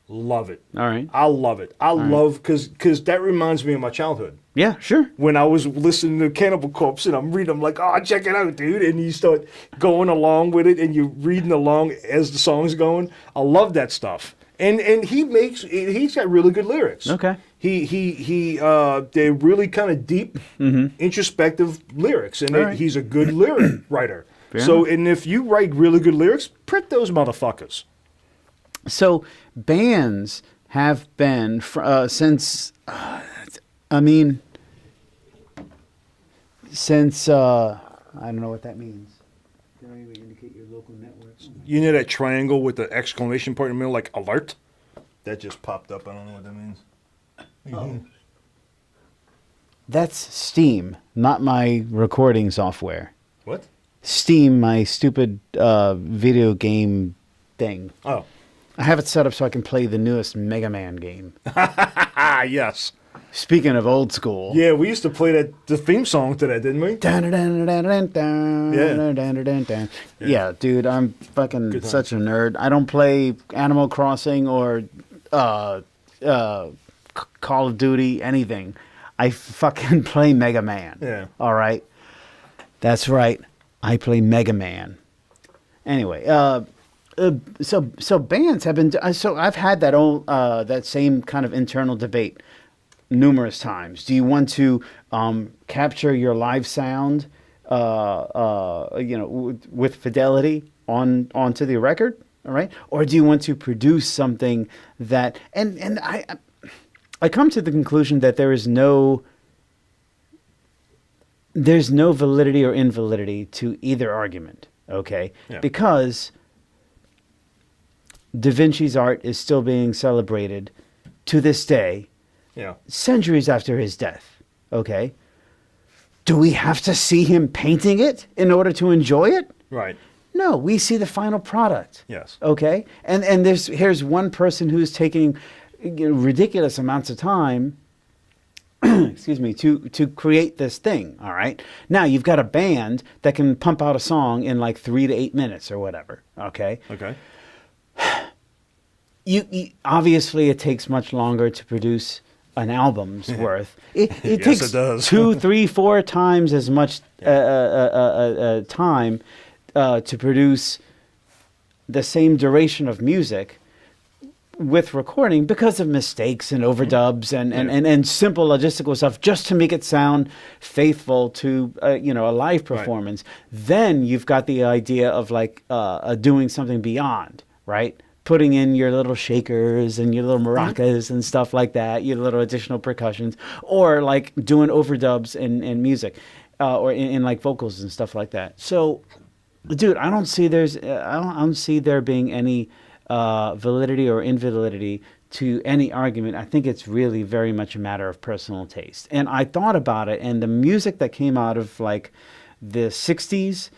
love it. All right. I love it. I love, because that reminds me of my childhood. Yeah, sure. When I was listening to Cannibal Corpse and I'm reading, I'm like, oh, check it out, dude. And you start going along with it and you're reading along as the song's going. I love that stuff. And he's got really good lyrics. Okay. They're really kind of deep, introspective lyrics. And All right. he's a good lyric writer. Fair So, enough. and if you write really good lyrics, print those motherfuckers. So bands have been since I don't know what that means. Can you indicate your local networks? You know that triangle with the exclamation point in the middle, like alert? That just popped up. I don't know what that means. That's Steam, not my recording software. What? Steam, my stupid video game thing. Oh. I have it set up so I can play the newest Mega Man game. Ah, yes. Speaking of old school. Yeah, we used to play the theme song to that, didn't we? Yeah, dude, I'm fucking Good times. such a nerd. I don't play Animal Crossing or Call of Duty, anything. I fucking play Mega Man. Yeah. All right. That's right. I play Mega Man. Anyway, so bands have been. So I've had that same kind of internal debate numerous times. Do you want to capture your live sound, with fidelity onto the record, all right, or do you want to produce something that and I come to the conclusion that there's no validity or invalidity to either argument, okay, Yeah. because Da Vinci's art is still being celebrated to this day, Yeah. centuries after his death. Okay. Do we have to see him painting it in order to enjoy it? Right. No, we see the final product. Yes. Okay. And here's one person who's taking ridiculous amounts of time excuse me, to create this thing. All right. Now you've got a band that can pump out a song in like 3 to 8 minutes or whatever. Okay. Okay. You obviously it takes much longer to produce an album's worth. It Yes, takes it does. 2, 3, 4 times as much time to produce the same duration of music with recording because of mistakes and overdubs and simple logistical stuff just to make it sound faithful to a live performance. Then you've got the idea of like doing something beyond, right? Putting in your little shakers and your little maracas and stuff like that, your little additional percussions, or like doing overdubs in music, or in like vocals and stuff like that. So, dude, I don't see there being any validity or invalidity to any argument. I think it's really very much a matter of personal taste. And I thought about it, and the music that came out of like the 60s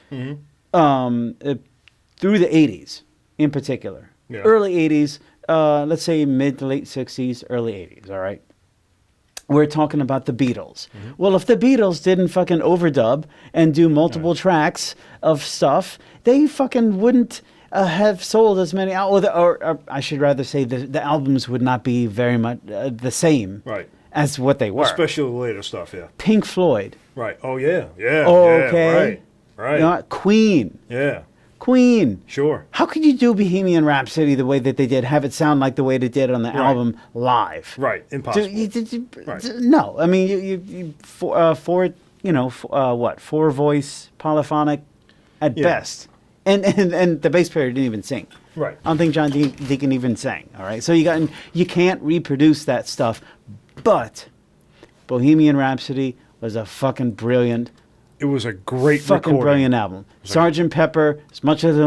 through the 80s in particular. Yeah. Early 80s, let's say mid to late 60s, early 80s, all right? We're talking about the Beatles. Mm-hmm. Well, if the Beatles didn't fucking overdub and do multiple tracks of stuff, they fucking wouldn't have sold as many, or I should rather say the albums would not be very much the same as what they were. Especially the later stuff, yeah. Pink Floyd. Right. Oh, yeah. Yeah. Okay. Yeah, right. You know, Queen. Yeah. Queen. Sure. How could you do Bohemian Rhapsody the way that they did, have it sound like the way they did on the album live? Right. Impossible. No. I mean, you four voice polyphonic at best. And the bass player didn't even sing. Right. I don't think John Deacon even sang. All right. So you can't reproduce that stuff. But Bohemian Rhapsody was a fucking brilliant. It was a great fucking brilliant album. Sgt. Pepper, as much as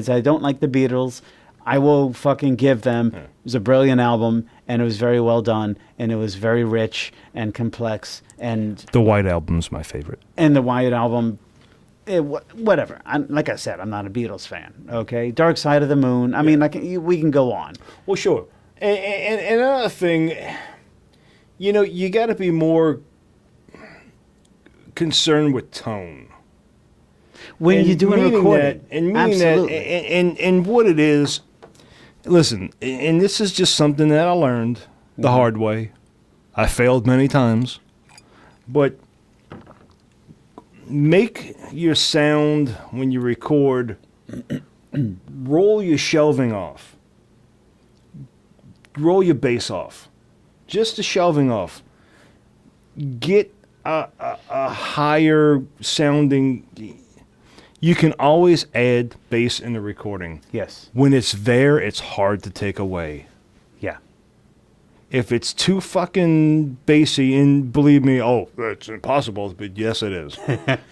I don't like the Beatles, I will fucking give them. Yeah. It was a brilliant album, and it was very well done, and it was very rich and complex. And the White Album's my favorite. And the White Album, whatever. Like I said, I'm not a Beatles fan. Okay, Dark Side of the Moon. I mean, we can go on. Well, sure. And another thing, you got to be more concerned with tone when you're doing a recording, and what it is. Listen, and this is just something that I learned the hard way. I failed many times, but make your sound when you record. Roll your shelving off. Roll your bass off. Just the shelving off. Get a higher sounding. You can always add bass in the recording. Yes. When it's there, it's hard to take away. Yeah. If it's too fucking bassy, and believe me, it's impossible, but yes, it is.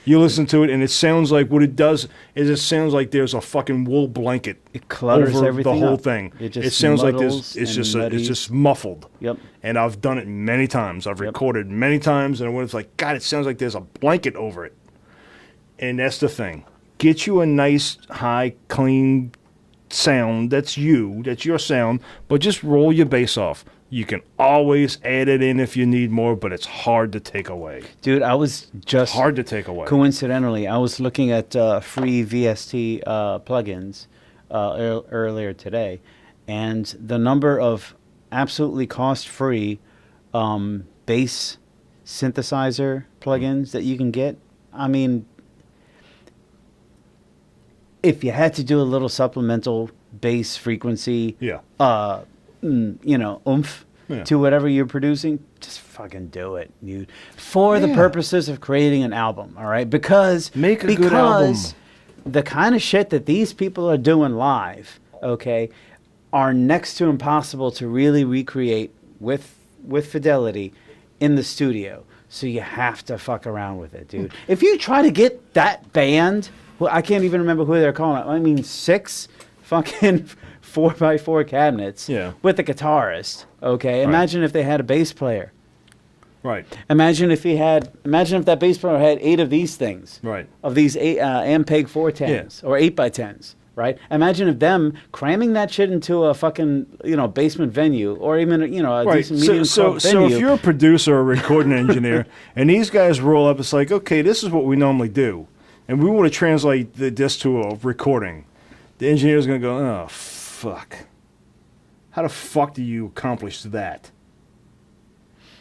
You listen to it, and it sounds like what it does is it sounds like there's a fucking wool blanket. It clutters over everything the whole up. thing. It sounds like it's just muffled. Yep. And I've done it many times. I've recorded many times, and when it's like, God, it sounds like there's a blanket over it. And that's the thing. Get you a nice, high, clean sound. That's your sound. But just roll your bass off. You can always add it in if you need more, but it's hard to take away. Dude, I was just... hard to take away. Coincidentally, I was looking at free VST plugins earlier today, and the number of absolutely cost-free bass synthesizer plugins that you can get, I mean, if you had to do a little supplemental bass frequency, oomph to whatever you're producing, just fucking do it, dude. For the purposes of creating an album, all right? Because good album. The kind of shit that these people are doing live, okay, are next to impossible to really recreate with fidelity in the studio. So you have to fuck around with it, dude. If you try to get that band, well, I can't even remember who they're calling it. I mean, 6 fucking 4x4 cabinets with a guitarist. Okay, imagine if they had a bass player. Right. Imagine if that bass player had 8 of these things. Right. Of these Ampeg 410s or 8x10s. Right. Imagine if them cramming that shit into a fucking basement venue or even a decent medium club venue. So if you're a producer or a recording engineer and these guys roll up, it's like, okay, this is what we normally do, and we want to translate this to a recording. The engineer's going to go, oh, fuck. How the fuck do you accomplish that?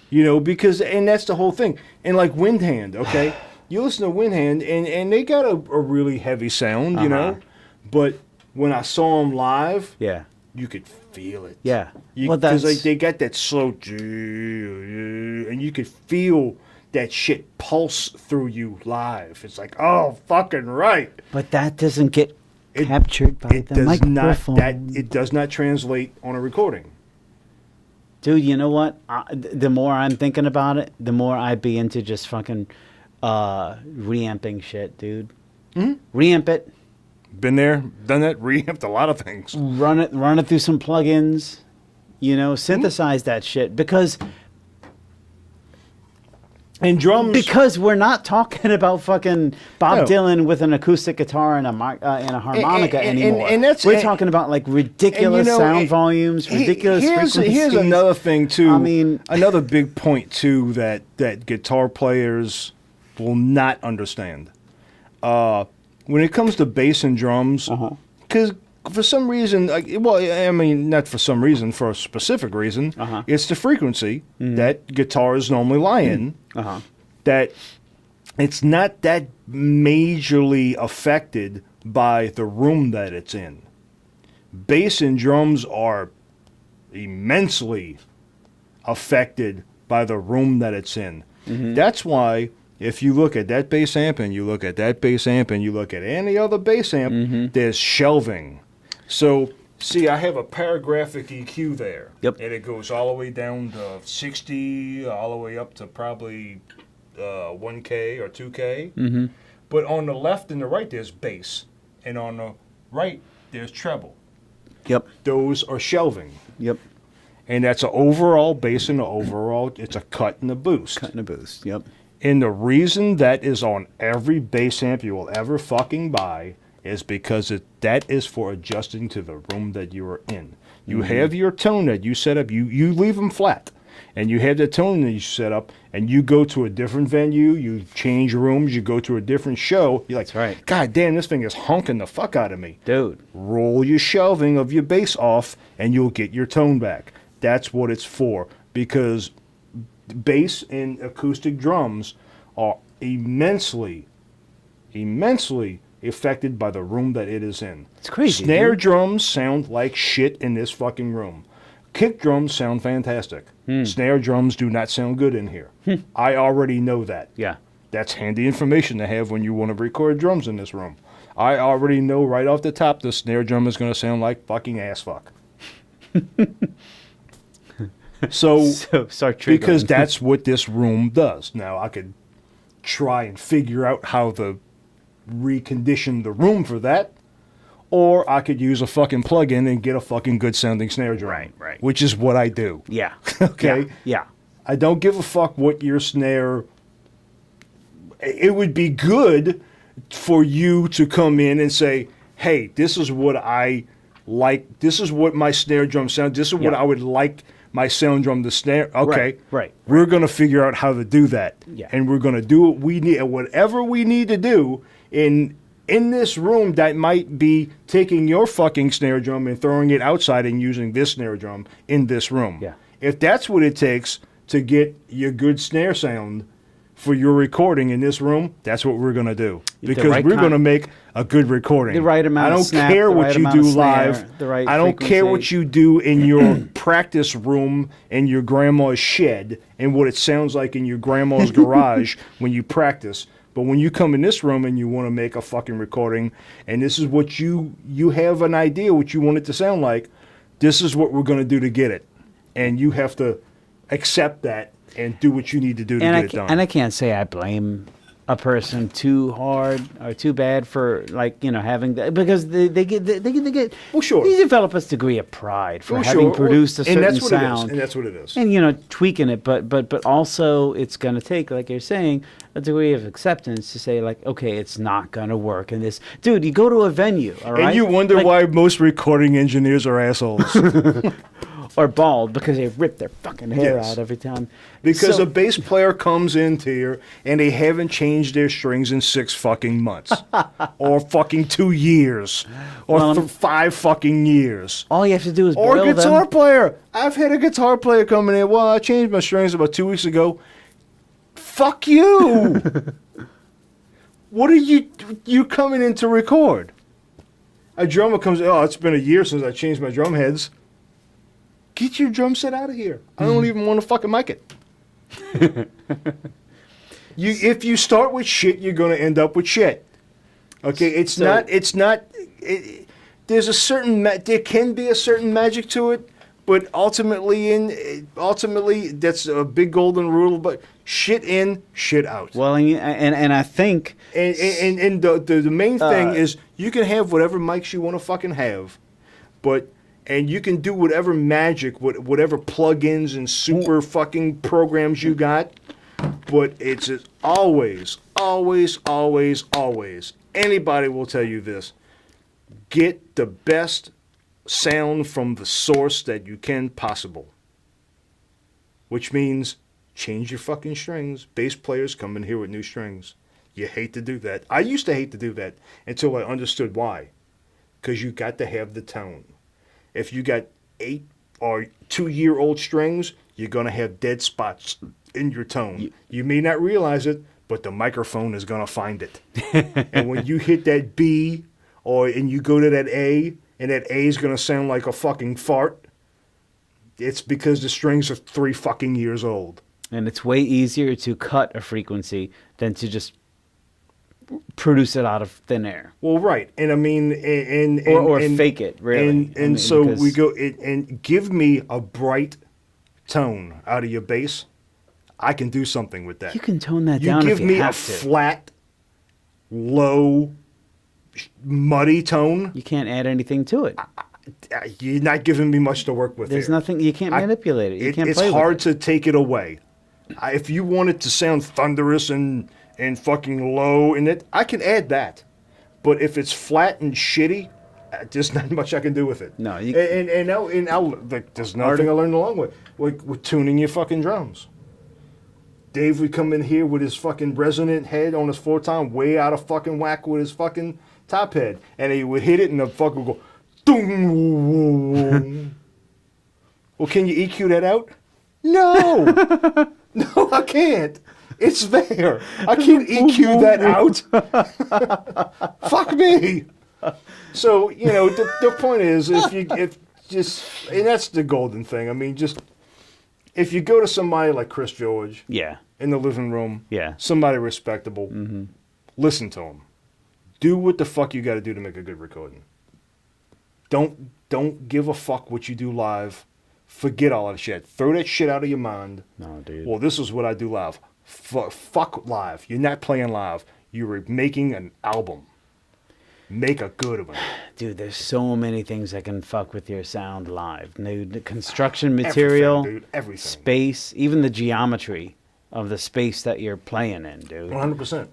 Because, and that's the whole thing. And like Windhand, okay? You listen to Windhand, and they got a really heavy sound, but when I saw them live, you could feel it. Yeah. Well, because like, they got that slow, and you could feel that shit pulse through you live. It's like, oh, fucking right. But that doesn't get captured by the microphone. It does not translate on a recording. Dude, you know what? The more I'm thinking about it, the more I'd be into just fucking reamping shit, dude. Mm-hmm. Reamp it. Been there, done that. Reamped a lot of things. Run it through some plugins. You know, synthesize that shit because. And drums. Because we're not talking about fucking Bob Dylan with an acoustic guitar and a harmonica anymore. We're talking about like ridiculous sound volumes, ridiculous frequencies. Here's another thing too. I mean, another big point too that guitar players will not understand. When it comes to bass and drums, because for some reason, not for some reason, for a specific reason, it's the frequency that guitars normally lie in. That it's not that majorly affected by the room that it's in. Bass and drums are immensely affected by the room that it's in. That's why if you look at that bass amp and you look at that bass amp and you look at any other bass amp, there's shelving. So, see, I have a paragraphic EQ there. Yep. And it goes all the way down to 60, all the way up to probably 1K or 2K. But on the left and the right, there's bass. And on the right, there's treble. Yep. Those are shelving. Yep. And that's an overall bass and an overall, it's a cut and a boost. Cut and a boost, yep. And the reason that is on every bass amp you will ever fucking buy is because that is for adjusting to the room that you are in. You have your tone that you set up. You leave them flat. And you have the tone that you set up, and you go to a different venue, you change rooms, you go to a different show. You're like, that's right. God damn, this thing is honking the fuck out of me. Dude. Roll your shelving of your bass off, and you'll get your tone back. That's what it's for. Because bass and acoustic drums are immensely affected by the room that it is in. It's crazy. Snare drums sound like shit in this fucking room. Kick drums sound fantastic. Snare drums do not sound good in here. I already know that. Yeah. That's handy information to have when you want to record drums in this room. I already know right off the top the snare drum is going to sound like fucking ass fuck. So start triggering. Because that's what this room does. Now, I could try and figure out how to recondition the room for that, or I could use a fucking plug-in and get a fucking good sounding snare drum. Right. Which is what I do. Yeah. Okay? Yeah. I don't give a fuck what your snare... It would be good for you to come in and say, hey, this is what I like. This is what my snare drum sounds. This is what I would like my sound drum to snare. Okay. Right. We're going to figure out how to do that. Yeah. And we're going to do what we need, whatever we need to do in this room that might be taking your fucking snare drum and throwing it outside and using this snare drum in this room. Yeah. If that's what it takes to get your good snare sound for your recording in this room, that's what we're going to do. Because we're going to make a good recording. The right amount of snap, I don't care what you do live. Snare, I don't care what you do in your practice room in your grandma's shed and what it sounds like in your grandma's garage when you practice. But when you come in this room and you want to make a fucking recording, and this is what you have an idea what you want it to sound like, this is what we're going to do to get it. And you have to accept that and do what you need to do to get it done. And I can't say I blame a person too hard or too bad for, like, you know, having that, because they get well, sure, they develop a degree of pride for having produced a certain sound. And that's what it is. And, you know, tweaking it, but also it's going to take, like you're saying, a degree of acceptance to say, like, okay, it's not going to work in this. Dude, you go to a venue, all right? And you wonder why most recording engineers are assholes. Or bald because they rip their fucking hair out every time. Because a bass player comes into here and they haven't changed their strings in 6 fucking months. Or fucking 2 years. Or 5 fucking years. All you have to do is boil them. Or guitar player. I've had a guitar player come in here. Well, I changed my strings about 2 weeks ago. Fuck you! What are you coming in to record? A drummer comes, oh, it's been a year since I changed my drum heads. Get your drum set out of here. I don't even want to fucking mic it. If you start with shit, you're going to end up with shit. Okay, there's a certain, there can be a certain magic to it, but ultimately that's a big golden rule, but shit in, shit out. Well, and I think... And the main thing is you can have whatever mics you want to fucking have, and you can do whatever magic, whatever plugins and super fucking programs you got, but it's always, anybody will tell you this, get the best sound from the source that you can possible. Which means change your fucking strings. Bass players come in here with new strings. You hate to do that. I used to hate to do that until I understood why. Because you got to have the tone. If you got 8 or 2-year-old strings, you're going to have dead spots in your tone. You may not realize it, but the microphone is going to find it. And when you hit that B, and you go to that A, and that A is going to sound like a fucking fart, it's because the strings are 3 fucking years old. And it's way easier to cut a frequency than to just produce it out of thin air. Well, right. And I mean, or fake it, really. And so we go, and give me a bright tone out of your bass. I can do something with that. You can tone that down if you have to. You give me a flat, low, muddy tone. You can't add anything to it. You're not giving me much to work with. There's nothing. You can't manipulate it. You can't play with it. It's hard to take it away. If you want it to sound thunderous and fucking low in it, I can add that. But if it's flat and shitty, there's not much I can do with it. No. There's nothing I learned along with tuning your fucking drums. Dave would come in here with his fucking resonant head on his floor tom, way out of fucking whack with his fucking top head. And he would hit it and the fuck would go, doom. Well, can you EQ that out? No. No, I can't. It's there. I can't EQ that out. Fuck me. So, the point is, and that's the golden thing. I mean, just, if you go to somebody like Chris George, in the living room, somebody respectable, listen to him. Do what the fuck you got to do to make a good recording. Don't give a fuck what you do live. Forget all that shit. Throw that shit out of your mind. No, dude. Well, this is what I do live. Fuck live. You're not playing live. You're making an album. Make a good one. Dude, there's so many things that can fuck with your sound live. The construction material, everything. Space, even the geometry of the space that you're playing in, dude. 100%.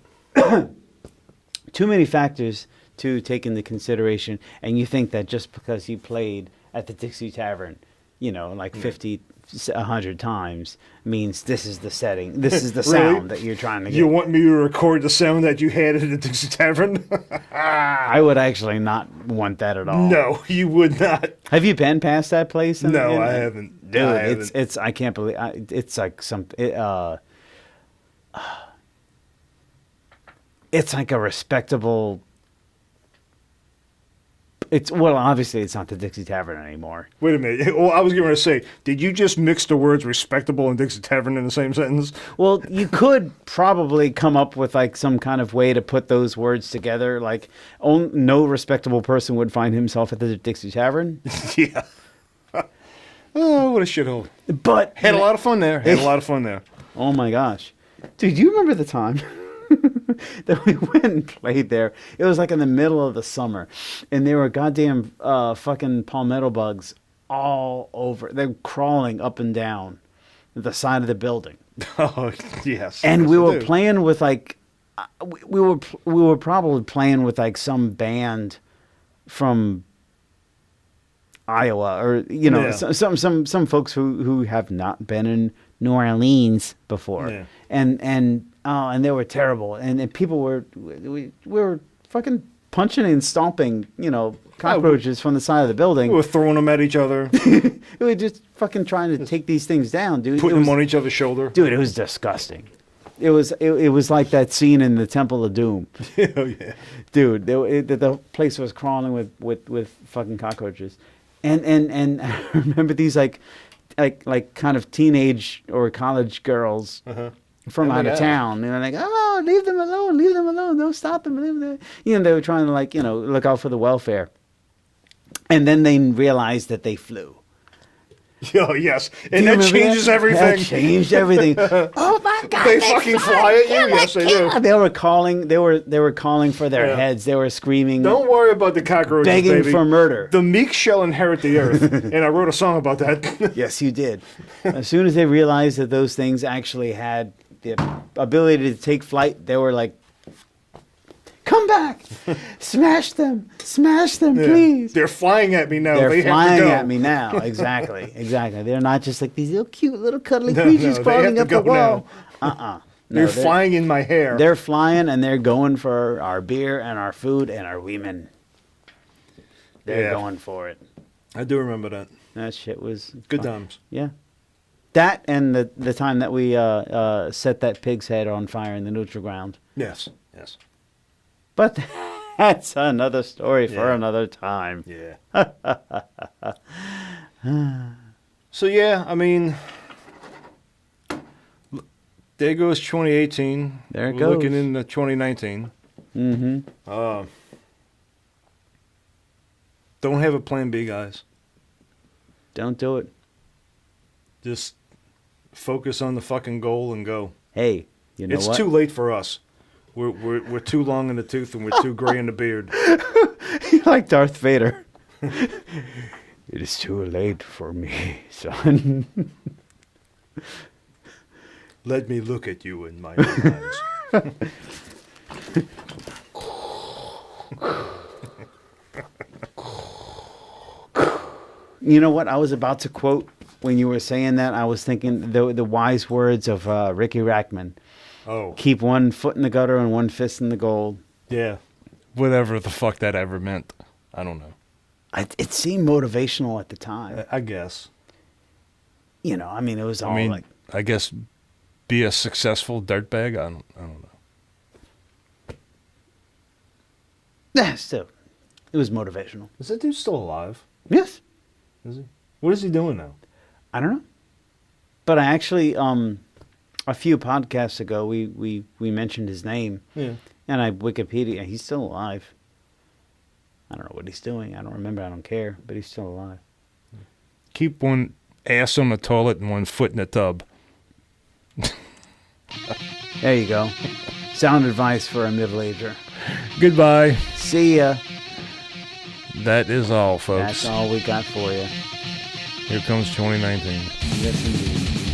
Too many factors to take into consideration, and you think that just because you played at the Dixie Tavern, 50, 100 times means this is the setting, this is the sound that you're trying to get. You want me to record the sound that you had at the Dixie Tavern? I would actually not want that at all. No, you would not. Have you been past that place? No, I haven't. Dude, it's I can't believe it's like it's like a respectable. Obviously it's not the Dixie Tavern anymore. Wait a minute. Well, I was going to say, did you just mix the words respectable and Dixie Tavern in the same sentence? Well, you could probably come up with some kind of way to put those words together. No respectable person would find himself at the Dixie Tavern. Yeah. Oh, what a shithole. But had a lot of fun there. Oh my gosh. Dude, do you remember the time that we went and played there? It was like in the middle of the summer, and there were goddamn fucking palmetto bugs all over. They're crawling up and down the side of the building. Oh, yes. And we were playing with we were probably playing with some band from Iowa, or some folks who have not been in New Orleans before, and they were terrible, and people we were fucking punching and stomping, cockroaches from the side of the building. We were throwing them at each other. We were just fucking trying to take these things down, dude. Putting them on each other's shoulder. Dude, it was disgusting. It was like that scene in the Temple of Doom. Oh yeah. Dude, the place was crawling with fucking cockroaches, and I remember these like kind of teenage or college girls from out of town. They were like, "Oh, leave them alone, don't stop them, leave them." They were trying to look out for the welfare, and then they realized that they flew. Oh yes, and that changes everything. That changed everything. Oh my God! They fucking fly at you. Yes, they do. They were calling. They were calling for their heads. They were screaming. Don't worry about the cockroaches, begging baby. for murder. The meek shall inherit the earth, and I wrote a song about that. Yes, you did. As soon as they realized that those things actually had the ability to take flight, they were like, "Come back! Smash them, please!" They're flying at me now. They're they flying have to go. at me now. Exactly. They're not just like these little cute little cuddly No, creatures they crawling have up to the go wall. now. No, They're flying in my hair. They're flying and they're going for our beer and our food and our women. They're going for it. I do remember that. That shit was Good fun. times. Yeah. That and the time that we set that pig's head on fire in the neutral ground. Yes. But that's another story for Yeah. another time. Yeah. So yeah, I mean, there goes 2018. There it We're goes. looking into 2019. Mm-hmm. Don't have a plan B, guys. Don't do it. Just focus on the fucking goal and go. Hey, you know It's what? too late for us. We're too long in the tooth and we're too gray in the beard. You're like Darth Vader. It is too late for me, son. Let me look at you in my own eyes. You know what I was about to quote when you were saying that? I was thinking the wise words of Ricky Rackman. Oh, Keep one foot in the gutter and one fist in the goal. yeah. Whatever the fuck that ever meant. I don't know. It seemed motivational at the time. I guess. It was all like... I guess be a successful dirtbag. I don't know. Yeah, still. It was motivational. Is that dude still alive? Yes. Is he? What is he doing now? I don't know. But I actually, a few podcasts ago, we mentioned his name. Yeah. And I Wikipedia, he's still alive. I don't know what he's doing. I don't remember. I don't care. But he's still alive. Keep one ass on the toilet and one foot in the tub. There you go. Sound advice for a middle-ager. Goodbye. See ya. That is all, folks. That's all we got for you. Here comes 2019. Yes, indeed.